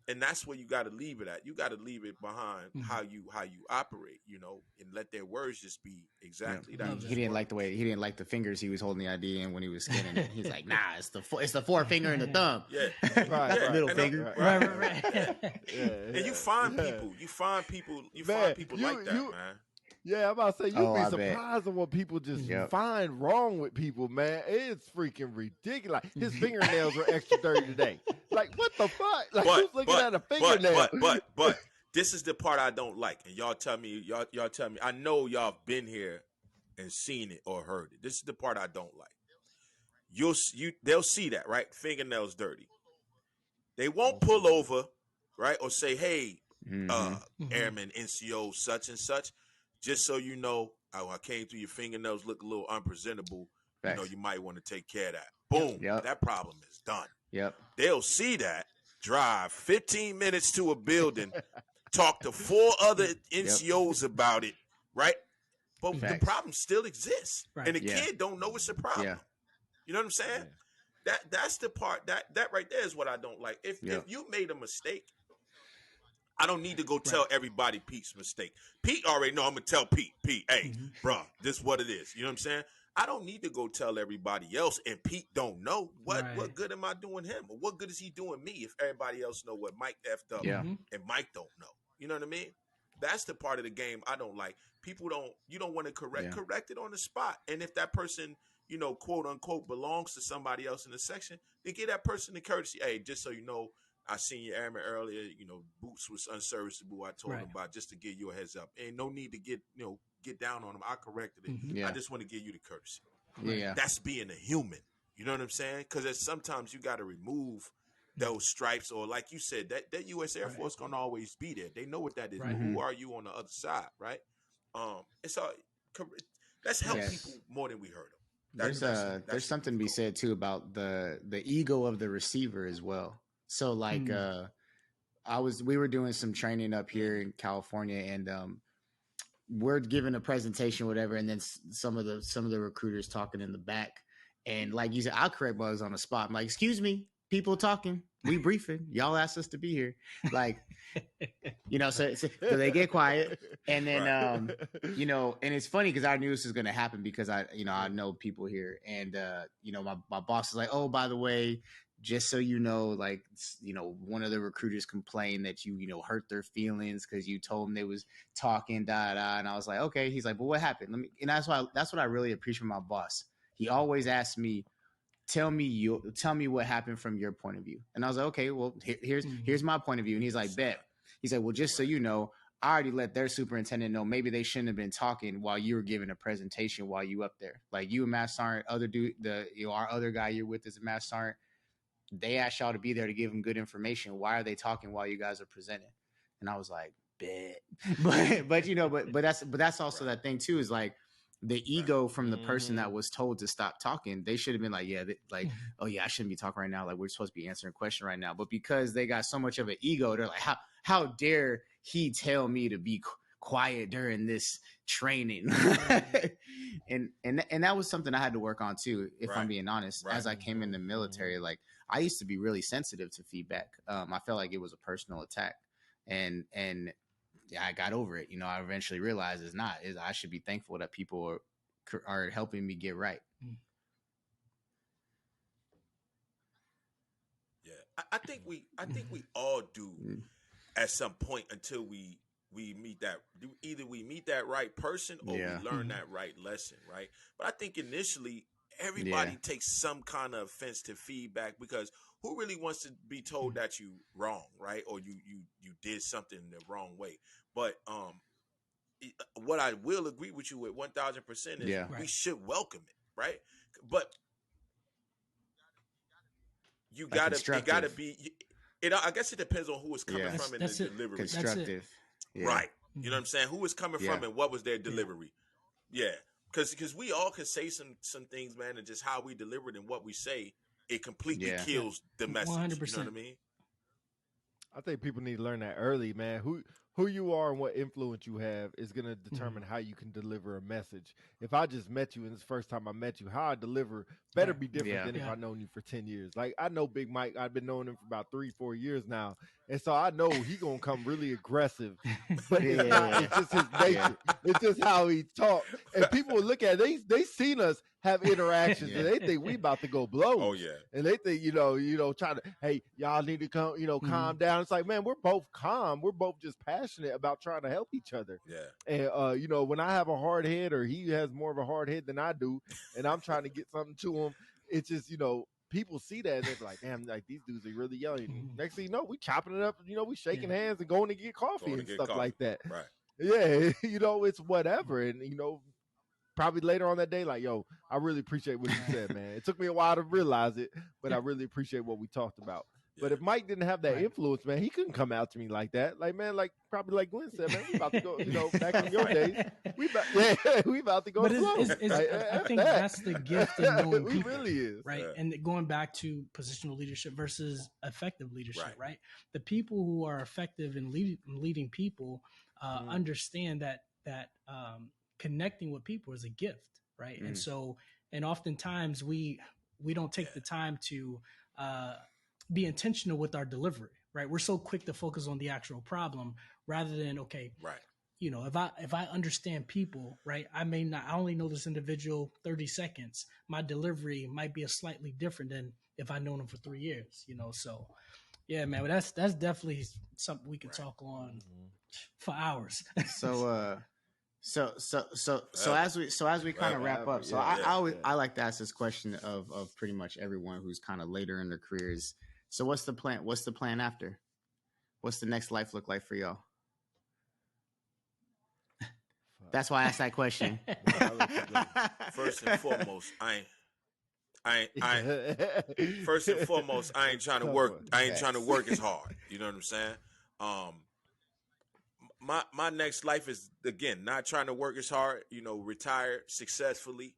and that's where you got to leave it at. You got to leave it behind how you operate, and let their words just be exactly that. He didn't like the fingers he was holding the ID in when he was scanning it. He's like, nah, it's the forefinger and the thumb. Middle finger. Right. And you find people like that, man. Yeah, I'm about to say, you'd Oh, be I bet. surprised at what people just Yep. find wrong with people, man. It's freaking ridiculous. Like, his fingernails are extra dirty today. Like, what the fuck? Like, who's looking at a fingernail? But this is the part I don't like. And y'all tell me, I know y'all have been here and seen it or heard it. This is the part I don't like. They'll see that, right? Fingernails dirty. They won't pull over, right? Or say, hey, Airman NCO such and such, just so you know, I came through your fingernails look a little unpresentable. Facts. You know, you might want to take care of that. Boom. Yep. That problem is done. Yep. They'll see that, drive 15 minutes to a building, talk to 4 other NCOs about it, right? But Facts. the problem still exists. Right. And the kid don't know it's a problem. Yeah. You know what I'm saying? Yeah. That's the part that right there is what I don't like. If you made a mistake, I don't need to go tell everybody Pete's mistake. Pete already know. I'm gonna tell Pete, hey, bro, this is what it is. You know what I'm saying? I don't need to go tell everybody else, and Pete don't know what good am I doing him, or what good is he doing me if everybody else know what Mike effed up and Mike don't know. You know what I mean? That's the part of the game I don't like. You don't want to correct it on the spot. And if that person, quote unquote, belongs to somebody else in the section, then give that person the courtesy. Hey, just so you know, I seen your airman earlier, Boots was unserviceable. I told him about just to give you a heads up. Ain't no need to get down on him. I corrected it. Yeah. I just want to give you the courtesy. Yeah. That's being a human. You know what I'm saying? Because sometimes you got to remove those stripes, or like you said, that U.S. Air Force gonna always be there. They know what that is. But who are you on the other side, right? And so let's help people more than we hurt them. There's something to be said too about the ego of the receiver as well. So like we were doing some training up here in California, and we're giving a presentation, whatever, and then some of the recruiters talking in the back, and like you said, I'll correct bugs on the spot. I'm like, excuse me, people talking, we briefing, y'all asked us to be here, like, so they get quiet, and then and it's funny because I knew this was going to happen because I know people here, and my boss is like, oh, by the way, just so you know, like, one of the recruiters complained that you hurt their feelings because you told them they was talking, and I was like, okay. He's like, but what happened? And that's what I really appreciate from my boss. He always asks me, tell me what happened from your point of view. And I was like, okay, well, here's my point of view. And he's like, bet. He's like, well, just so you know, I already let their superintendent know maybe they shouldn't have been talking while you were giving a presentation while you up there. Like, you a Master Sergeant, other dude, our other guy you're with is a Master Sergeant. They asked y'all to be there to give them good information. Why are they talking while you guys are presenting? And I was like, bet. but that's also that thing too, is like the ego from the person that was told to stop talking. They should have been like, oh yeah, I shouldn't be talking right now. Like, we're supposed to be answering a question right now. But because they got so much of an ego, they're like, how dare he tell me to be quiet during this training? and that was something I had to work on too, if I'm being honest. As I came in the military, like, I used to be really sensitive to feedback. I felt like it was a personal attack, and I got over it. I eventually realized it's not. I should be thankful that people are helping me get right. Yeah, I think we all do at some point until we meet that. Either we meet that right person or we learn that right lesson, right? But I think initially everybody takes some kind of offense to feedback, because who really wants to be told that you wrong, right? Or you did something the wrong way. But what I will agree with you with 1,000% is we should welcome it, right? But it gotta be. I guess it depends on who it's coming from in the delivery. Constructive, right? You know what I'm saying? Who is coming from and what was their delivery? Yeah. Because we all can say some things, man, and just how we deliver it and what we say, it completely kills the message. 100%. You know what I mean? I think people need to learn that early, man. Who you are and what influence you have is going to determine how you can deliver a message. If I just met you and it's the first time I met you, how I deliver better be different than if I've known you for 10 years. Like, I know Big Mike. I've been knowing him for about 3-4 years now. And so I know he's going to come really aggressive. But it's just his nature. It's just how he talks. And people will look at it. They seen us have interactions, Yeah. and they think we about to go blows. Oh yeah. And they think, try to, hey, y'all need to come, calm down. It's like, man, we're both calm. We're both just passionate about trying to help each other. Yeah. And when I have a hard head, or he has more of a hard head than I do, and I'm trying to get something to him, it's just, people see that and they're like, damn, like these dudes are really yelling. Next thing you know, we chopping it up, we shaking hands and going to get coffee and stuff like that. Right. Yeah, it's whatever. And probably later on that day, like, yo, I really appreciate what you said, man. It took me a while to realize it, but I really appreciate what we talked about. Yeah. But if Mike didn't have that influence, man, he couldn't come out to me like that. Like, man, probably like Glenn said, man, we about to go, back in your days, we about to go. But I think that's the gift in knowing people. It really is. Right. Yeah. And going back to positional leadership versus effective leadership, right? The people who are effective in leading people understand that connecting with people is a gift, right? And so, and oftentimes we don't take the time to be intentional with our delivery, right? We're so quick to focus on the actual problem rather than, if I understand people, right, I only know this individual 30 seconds. My delivery might be a slightly different than if I've known them for 3 years, So yeah, man, but that's definitely something we could talk on for hours. So as we kind of wrap up, I like to ask this question of pretty much everyone who's kind of later in their careers. So what's the plan? What's the plan after? What's the next life look like for y'all? That's why I asked that question. First and foremost, I ain't trying to work. I ain't trying to work as hard. You know what I'm saying? My next life is, again, not trying to work as hard, retire successfully.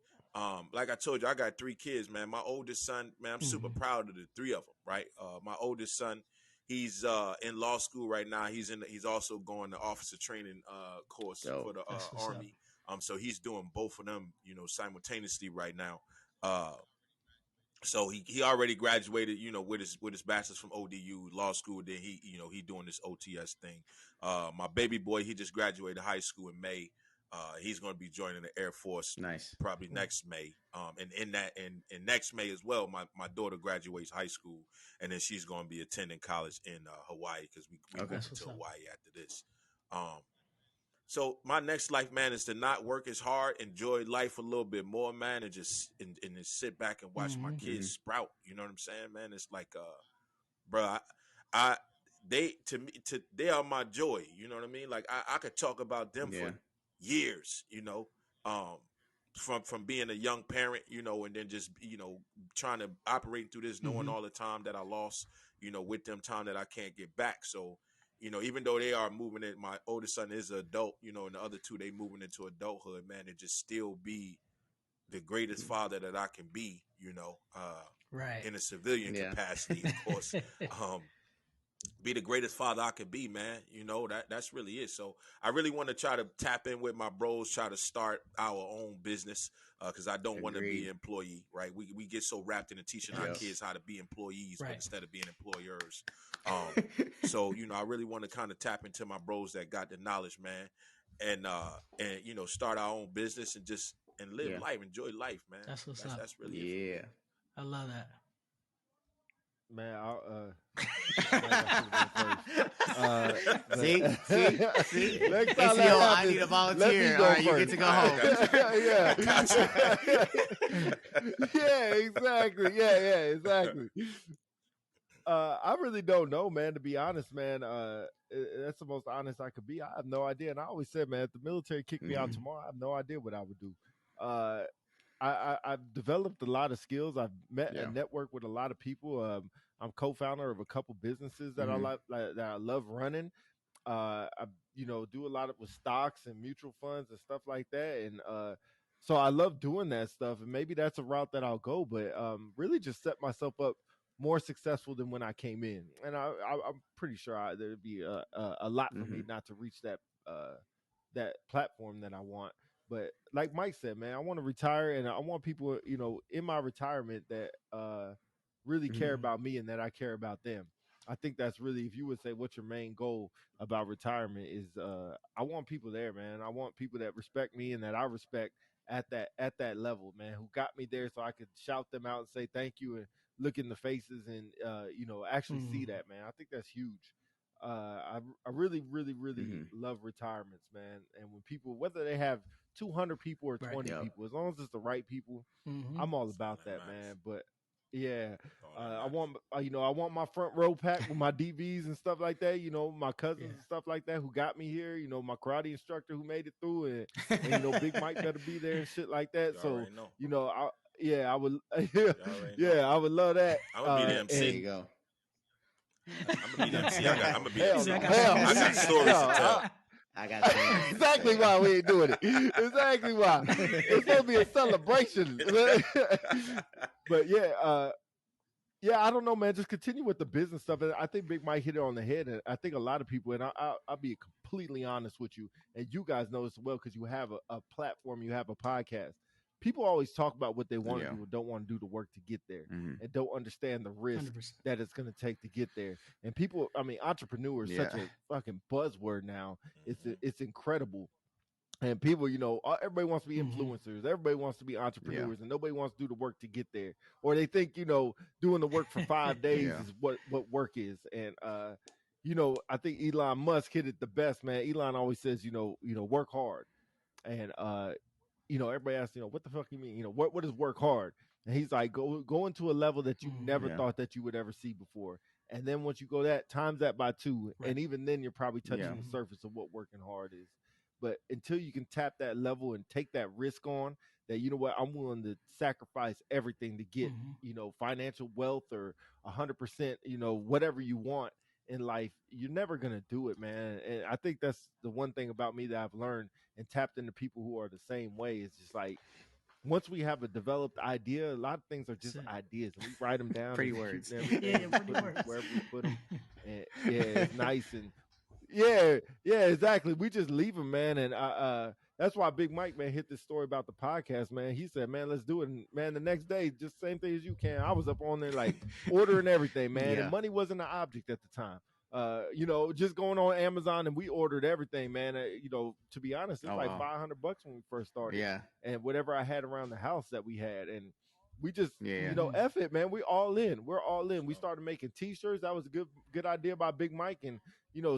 Like I told you, I got 3 kids, man. My oldest son, man, I'm super proud of the 3 of them, right? My oldest son, he's in law school right now. He's also going to officer training course for the Army. So he's doing both of them, simultaneously right now. So he already graduated, with his bachelor's from ODU law school. Then he doing this OTS thing. My baby boy, he just graduated high school in May. He's going to be joining the Air Force probably next May. And in next May as well, my daughter graduates high school, and then she's going to be attending college in Hawaii, because we moving to Hawaii after this. So my next life, man, is to not work as hard, enjoy life a little bit more, man, and just sit back and watch my kids sprout. You know what I'm saying, man? It's like, bro, they are my joy. You know what I mean? Like I could talk about them for years. From being a young parent, and then just trying to operate through this, knowing all the time that I lost, with them, time that I can't get back. So. Even though they are moving in, my oldest son is an adult, and the other 2, they moving into adulthood, man, to just still be the greatest father that I can be, in a civilian capacity, of course. Be the greatest father I could be, man. That's really it. So I really want to try to tap in with my bros, try to start our own business, because I don't want to be an employee, right? We get so wrapped into teaching our kids how to be employees, but instead of being employers. So, I really want to kind of tap into my bros that got the knowledge, man, and start our own business and live life, enjoy life, man. That's what's up. That's really it. I love that. Man, see. Next time I need a volunteer. All right, you get to go home. Exactly. Yeah, exactly. I really don't know, man. To be honest, man, that's the most honest I could be. I have no idea, and I always said, man, if the military kicked me out tomorrow, I have no idea what I would do. I've developed a lot of skills. I've met and networked with a lot of people. I'm co-founder of a couple businesses that I love running. I do a lot with stocks and mutual funds and stuff like that, and so I love doing that stuff. And maybe that's a route that I'll go, but really just set myself up more successful than when I came in. And I'm pretty sure there'd be a lot for me not to reach that platform that I want. But like Mike said, man, I want to retire, and I want people, in my retirement that really care about me and that I care about them. I think that's really, if you would say what's your main goal about retirement, is I want people there, man. I want people that respect me and that I respect, at that level, man, who got me there so I could shout them out and say thank you and look in the faces and actually see that, man. I think that's huge. I really, really, really love retirements, man. And when people, whether they have 200 people or 20 people, as long as it's the right people, I'm all about that, man. But yeah, I want my front row pack with my DVs and stuff like that. My cousins and stuff like that who got me here. My karate instructor who made it through, and Big Mike better be there and shit like that. So I would, I would love that. I'm gonna be the MC. There you go. I'm gonna be the MC. I'm gonna be the MC. I got stories to tell. I got exactly why we ain't doing it. Exactly why. It's supposed to be a celebration. But I don't know, man. Just continue with the business stuff. I think Big Mike hit it on the head, and I think a lot of people, and I'll be completely honest with you, and you guys know this well because you have a platform, you have a podcast. People always talk about what they want to do and don't want to do the work to get there, and don't understand the risk 100%. That it's going to take to get there. And people, entrepreneur is such a fucking buzzword now. It's incredible. And people, everybody wants to be influencers. Everybody wants to be entrepreneurs, and nobody wants to do the work to get there. Or they think, doing the work for 5 days is what work is. And, I think Elon Musk hit it the best, man. Elon always says, work hard. And, everybody asks, what the fuck you mean? What is work hard? And he's like, go into a level that you never thought that you would ever see before. And then once you go times that by 2. Right. And even then you're probably touching the surface of what working hard is. But until you can tap that level and take that risk on, that, I'm willing to sacrifice everything to get, financial wealth or 100%, whatever you want in life, you're never going to do it, man. And I think that's the one thing about me that I've learned and tapped into people who are the same way. It's just like, once we have a developed idea, a lot of things are just ideas. And we write them down. Pretty words. Pretty words. Wherever we put them. And, it's nice. And yeah, exactly. We just leave them, man. And that's why Big Mike, man, hit this story about the podcast, man. He said, man, let's do it. And, man, the next day, just same thing as you can. I was up on there, like, ordering everything, man. And money wasn't an object at the time. Just going on Amazon, and we ordered everything, man. To be honest, it's like $500 when we first started. Yeah. And whatever I had around the house that we had. And we just, F it, man. We all in. We're all in. We started making T-shirts. That was a good idea by Big Mike. And,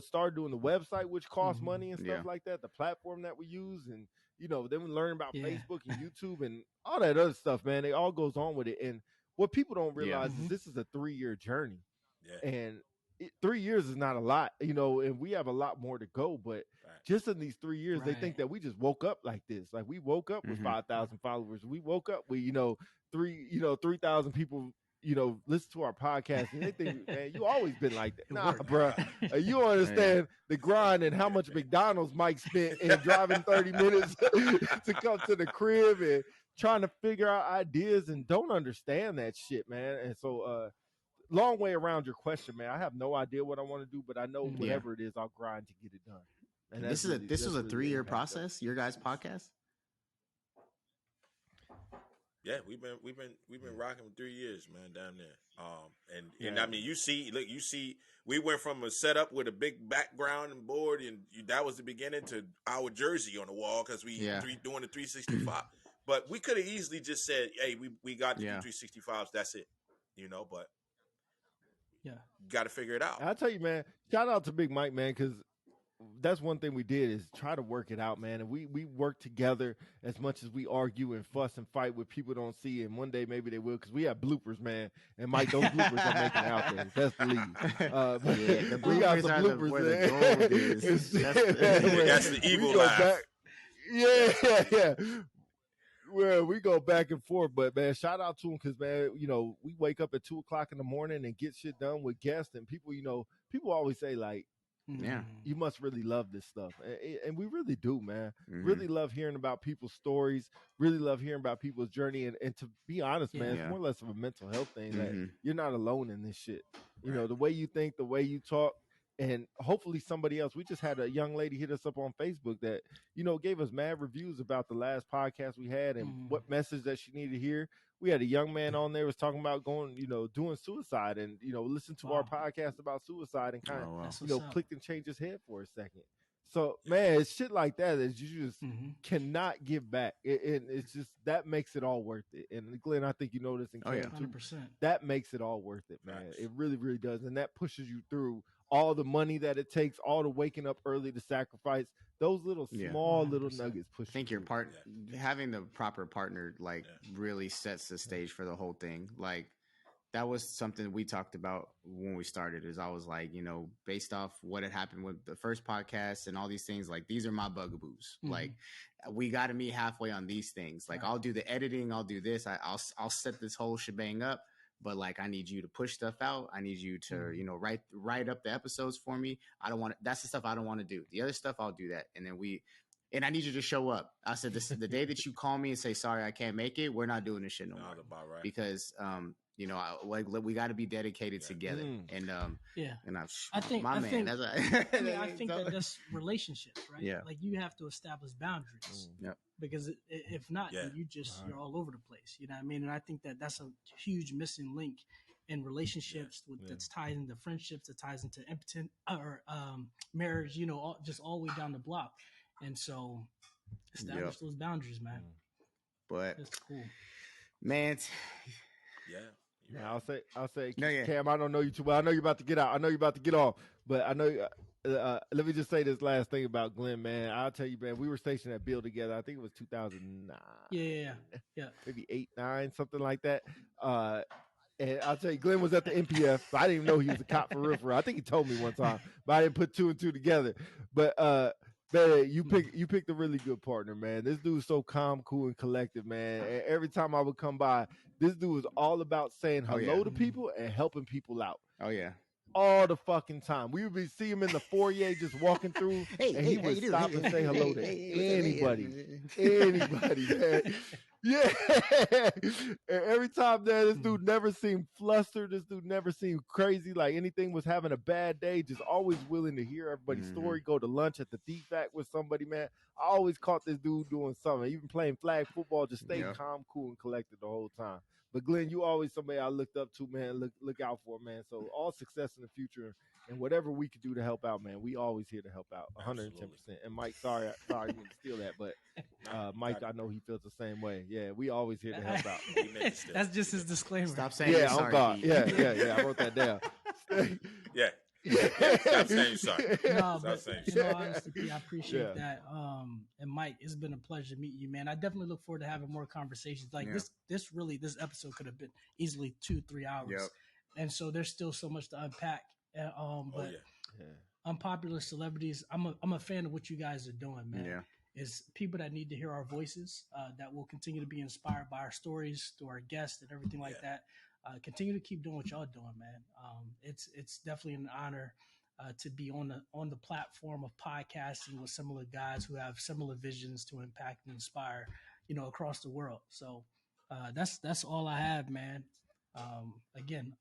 started doing the website, which costs money and stuff like that. The platform that we use. And, then we learn about Facebook and YouTube and all that other stuff, man. It all goes on with it. And what people don't realize is this is a 3-year journey. Yeah. And 3 years is not a lot, and we have a lot more to go. But just in these 3 years, they think that we just woke up like this. Like, we woke up with 5,000 followers. We woke up with, 3,000 people, listen to our podcast, and they think, man, you always been like that. Nah, bro, you don't understand the grind and how much McDonald's Mike spent in driving 30 minutes to come to the crib and trying to figure out ideas and don't understand that shit, man. And so, long way around your question, man. I have no idea what I want to do, but I know whatever it is, I'll grind to get it done. And this was a 3-year process. Your guys' podcast. Yeah, we've been rocking for 3 years, man, down there. And I mean, you see, we went from a setup with a big background and board, and that was the beginning, to our jersey on the wall because we doing the 365. But we could have easily just said, "Hey, we got the 365s. That's it," But got to figure it out. I'll tell you, man. Shout out to Big Mike, man, because that's one thing we did is try to work it out, man. And we work together as much as we argue and fuss and fight with people don't see. And one day maybe they will, because we have bloopers, man. And Mike, those bloopers are making it out there. Best believe. The bloopers, we got some bloopers where the gold is. That's the evil laugh. Yeah. Well, we go back and forth, but man, shout out to him because, man, we wake up at 2:00 in the morning and get shit done with guests and people. People always say, like, you must really love this stuff, and we really do, man. Really love hearing about people's stories. Really love hearing about people's journey, and to be honest, man, it's more or less of a mental health thing that you're not alone in this shit. The way you think, the way you talk. And hopefully somebody else. We just had a young lady hit us up on Facebook that, gave us mad reviews about the last podcast we had and what message that she needed to hear. We had a young man on there was talking about going, doing suicide and, listen to our podcast about suicide and kind of, clicked and changed his head for a second. So man, it's shit like that that you just cannot give back, and it's just that makes it all worth it. And Glenn, I think you know this, and Cam too. 100%. That makes it all worth it, man. Nice. It really, really does, and that pushes you through all the money that it takes, all the waking up early to sacrifice. Those little small 100%. little nuggets push. I think your having the proper partner really sets the stage for the whole thing. Like that was something we talked about when we started. Is I was like, based off what had happened with the first podcast and all these things, like these are my bugaboos. Like we got to meet halfway on these things. Like I'll do the editing, I'll do this, I'll set this whole shebang up. But like, I need you to push stuff out. I need you to, write up the episodes for me. That's the stuff I don't want to do. The other stuff, I'll do that. And I need you to show up. I said, the day that you call me and say, sorry, I can't make it. We're not doing this shit no more. About right. Because, we got to be dedicated together. And, I think that that's relationships, right? Yeah. Like you have to establish boundaries. Yep. Because if not, you're all over the place. You know what I mean? And I think that that's a huge missing link in relationships that's ties into friendships, that ties into impotent or marriage, just all the way down the block. And so establish those boundaries, man. But that's cool. Man. Yeah, I'll say, Cam, I don't know you too well. I know you're about to get out. I know you're about to get off. But I know, let me just say this last thing about Glenn, man. I'll tell you, man, we were stationed at Bill together. I think it was 2009. Yeah. Maybe 8, 9, something like that. And I'll tell you, Glenn was at the NPF. I didn't even know he was a cop for real. I think he told me one time, but I didn't put 2 and 2 together. But man, you picked a really good partner, man. This dude's so calm, cool, and collected, man. And every time I would come by, this dude was all about saying hello to people and helping people out. Oh yeah. All the fucking time. We would see him in the foyer just walking through, and he would stop and say hello to anybody, man. Yeah. And every time this dude never seemed flustered. This dude never seemed crazy, like anything was having a bad day. Just always willing to hear everybody's story, go to lunch at the DFAC with somebody, man. I always caught this dude doing something, even playing flag football, just stay calm, cool, and collected the whole time. But Glenn, you always somebody I looked up to, man. Look out for, man. So all success in the future, and whatever we could do to help out, man. We always here to help out, 110%. And Mike, sorry, you didn't steal that, but Mike, I know he feels the same way. Yeah, we always here to help out. That's just his disclaimer. Stop saying sorry. God. Yeah. I wrote that down. Stop saying sorry. Honestly, I appreciate that. And Mike, it's been a pleasure meeting you, man. I definitely look forward to having more conversations like this. This episode could have been easily 2-3 hours. Yep. And so there's still so much to unpack. Unpopular Celebrities, I'm a fan of what you guys are doing, man. Yeah. Is people that need to hear our voices, that will continue to be inspired by our stories, through our guests and everything like that. Continue to keep doing what y'all doing, man. It's definitely an honor to be on the platform of podcasting with similar guys who have similar visions to impact and inspire, across the world. So that's all I have, man. Again,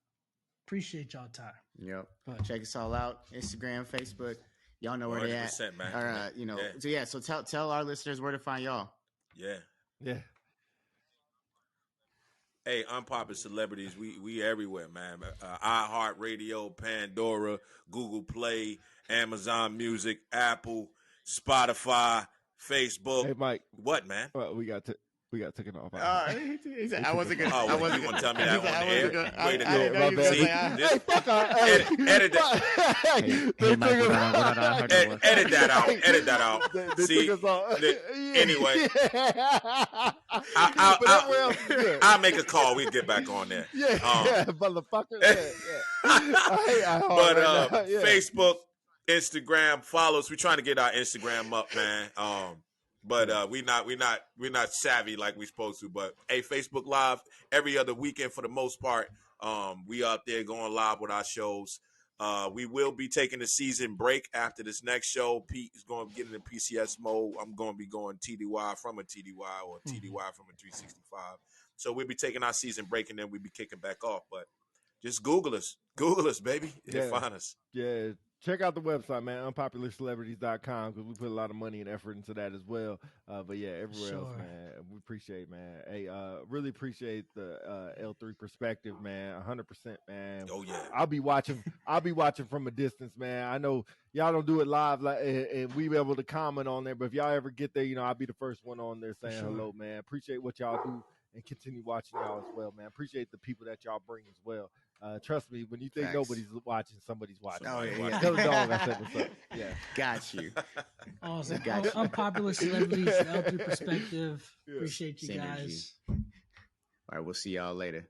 appreciate y'all time. Yep. Check us all out. Instagram, Facebook. Y'all know where they at. Man. So tell our listeners where to find y'all. Yeah. Hey, Unpopular Celebrities, we everywhere, man. iHeartRadio, Pandora, Google Play, Amazon Music, Apple, Spotify, Facebook. Hey, Mike. What, man? We got taken off. He said, I wasn't going to. You want to tell me that on the air? Way to go. Hey, fuck edit that. Hey, Mike, Edit that out. See, anyway. I'll make a call. We'll get back on there. Motherfucker. Facebook, Instagram, follow us. We're trying to get our Instagram up, man. But we're not savvy like we're supposed to. But hey, Facebook Live every other weekend for the most part. We out there going live with our shows. We will be taking a season break after this next show. Pete is going to get into PCS mode. I'm going to be going TDY from a TDY or TDY from a 365. So we'll be taking our season break and then we'll be kicking back off. But just Google us, baby. And find us. Yeah. check out the website, man, unpopularcelebrities.com, because we put a lot of money and effort into that as well. But yeah, everywhere else, man, we appreciate, man. Hey, really appreciate the L3 perspective, man. 100%, man. Oh yeah. I'll be watching from a distance, man. I know y'all don't do it live, and we be able to comment on there. But if y'all ever get there, I'll be the first one on there saying hello, man. Appreciate what y'all do and continue watching y'all as well, man. Appreciate the people that y'all bring as well. Trust me, when you think nobody's watching, somebody's watching. Oh, yeah. Tell the dog I said what's up. Yeah. Got you. Awesome. Unpopular Celebrities, L3 Perspective. Appreciate you guys. All right, we'll see y'all later.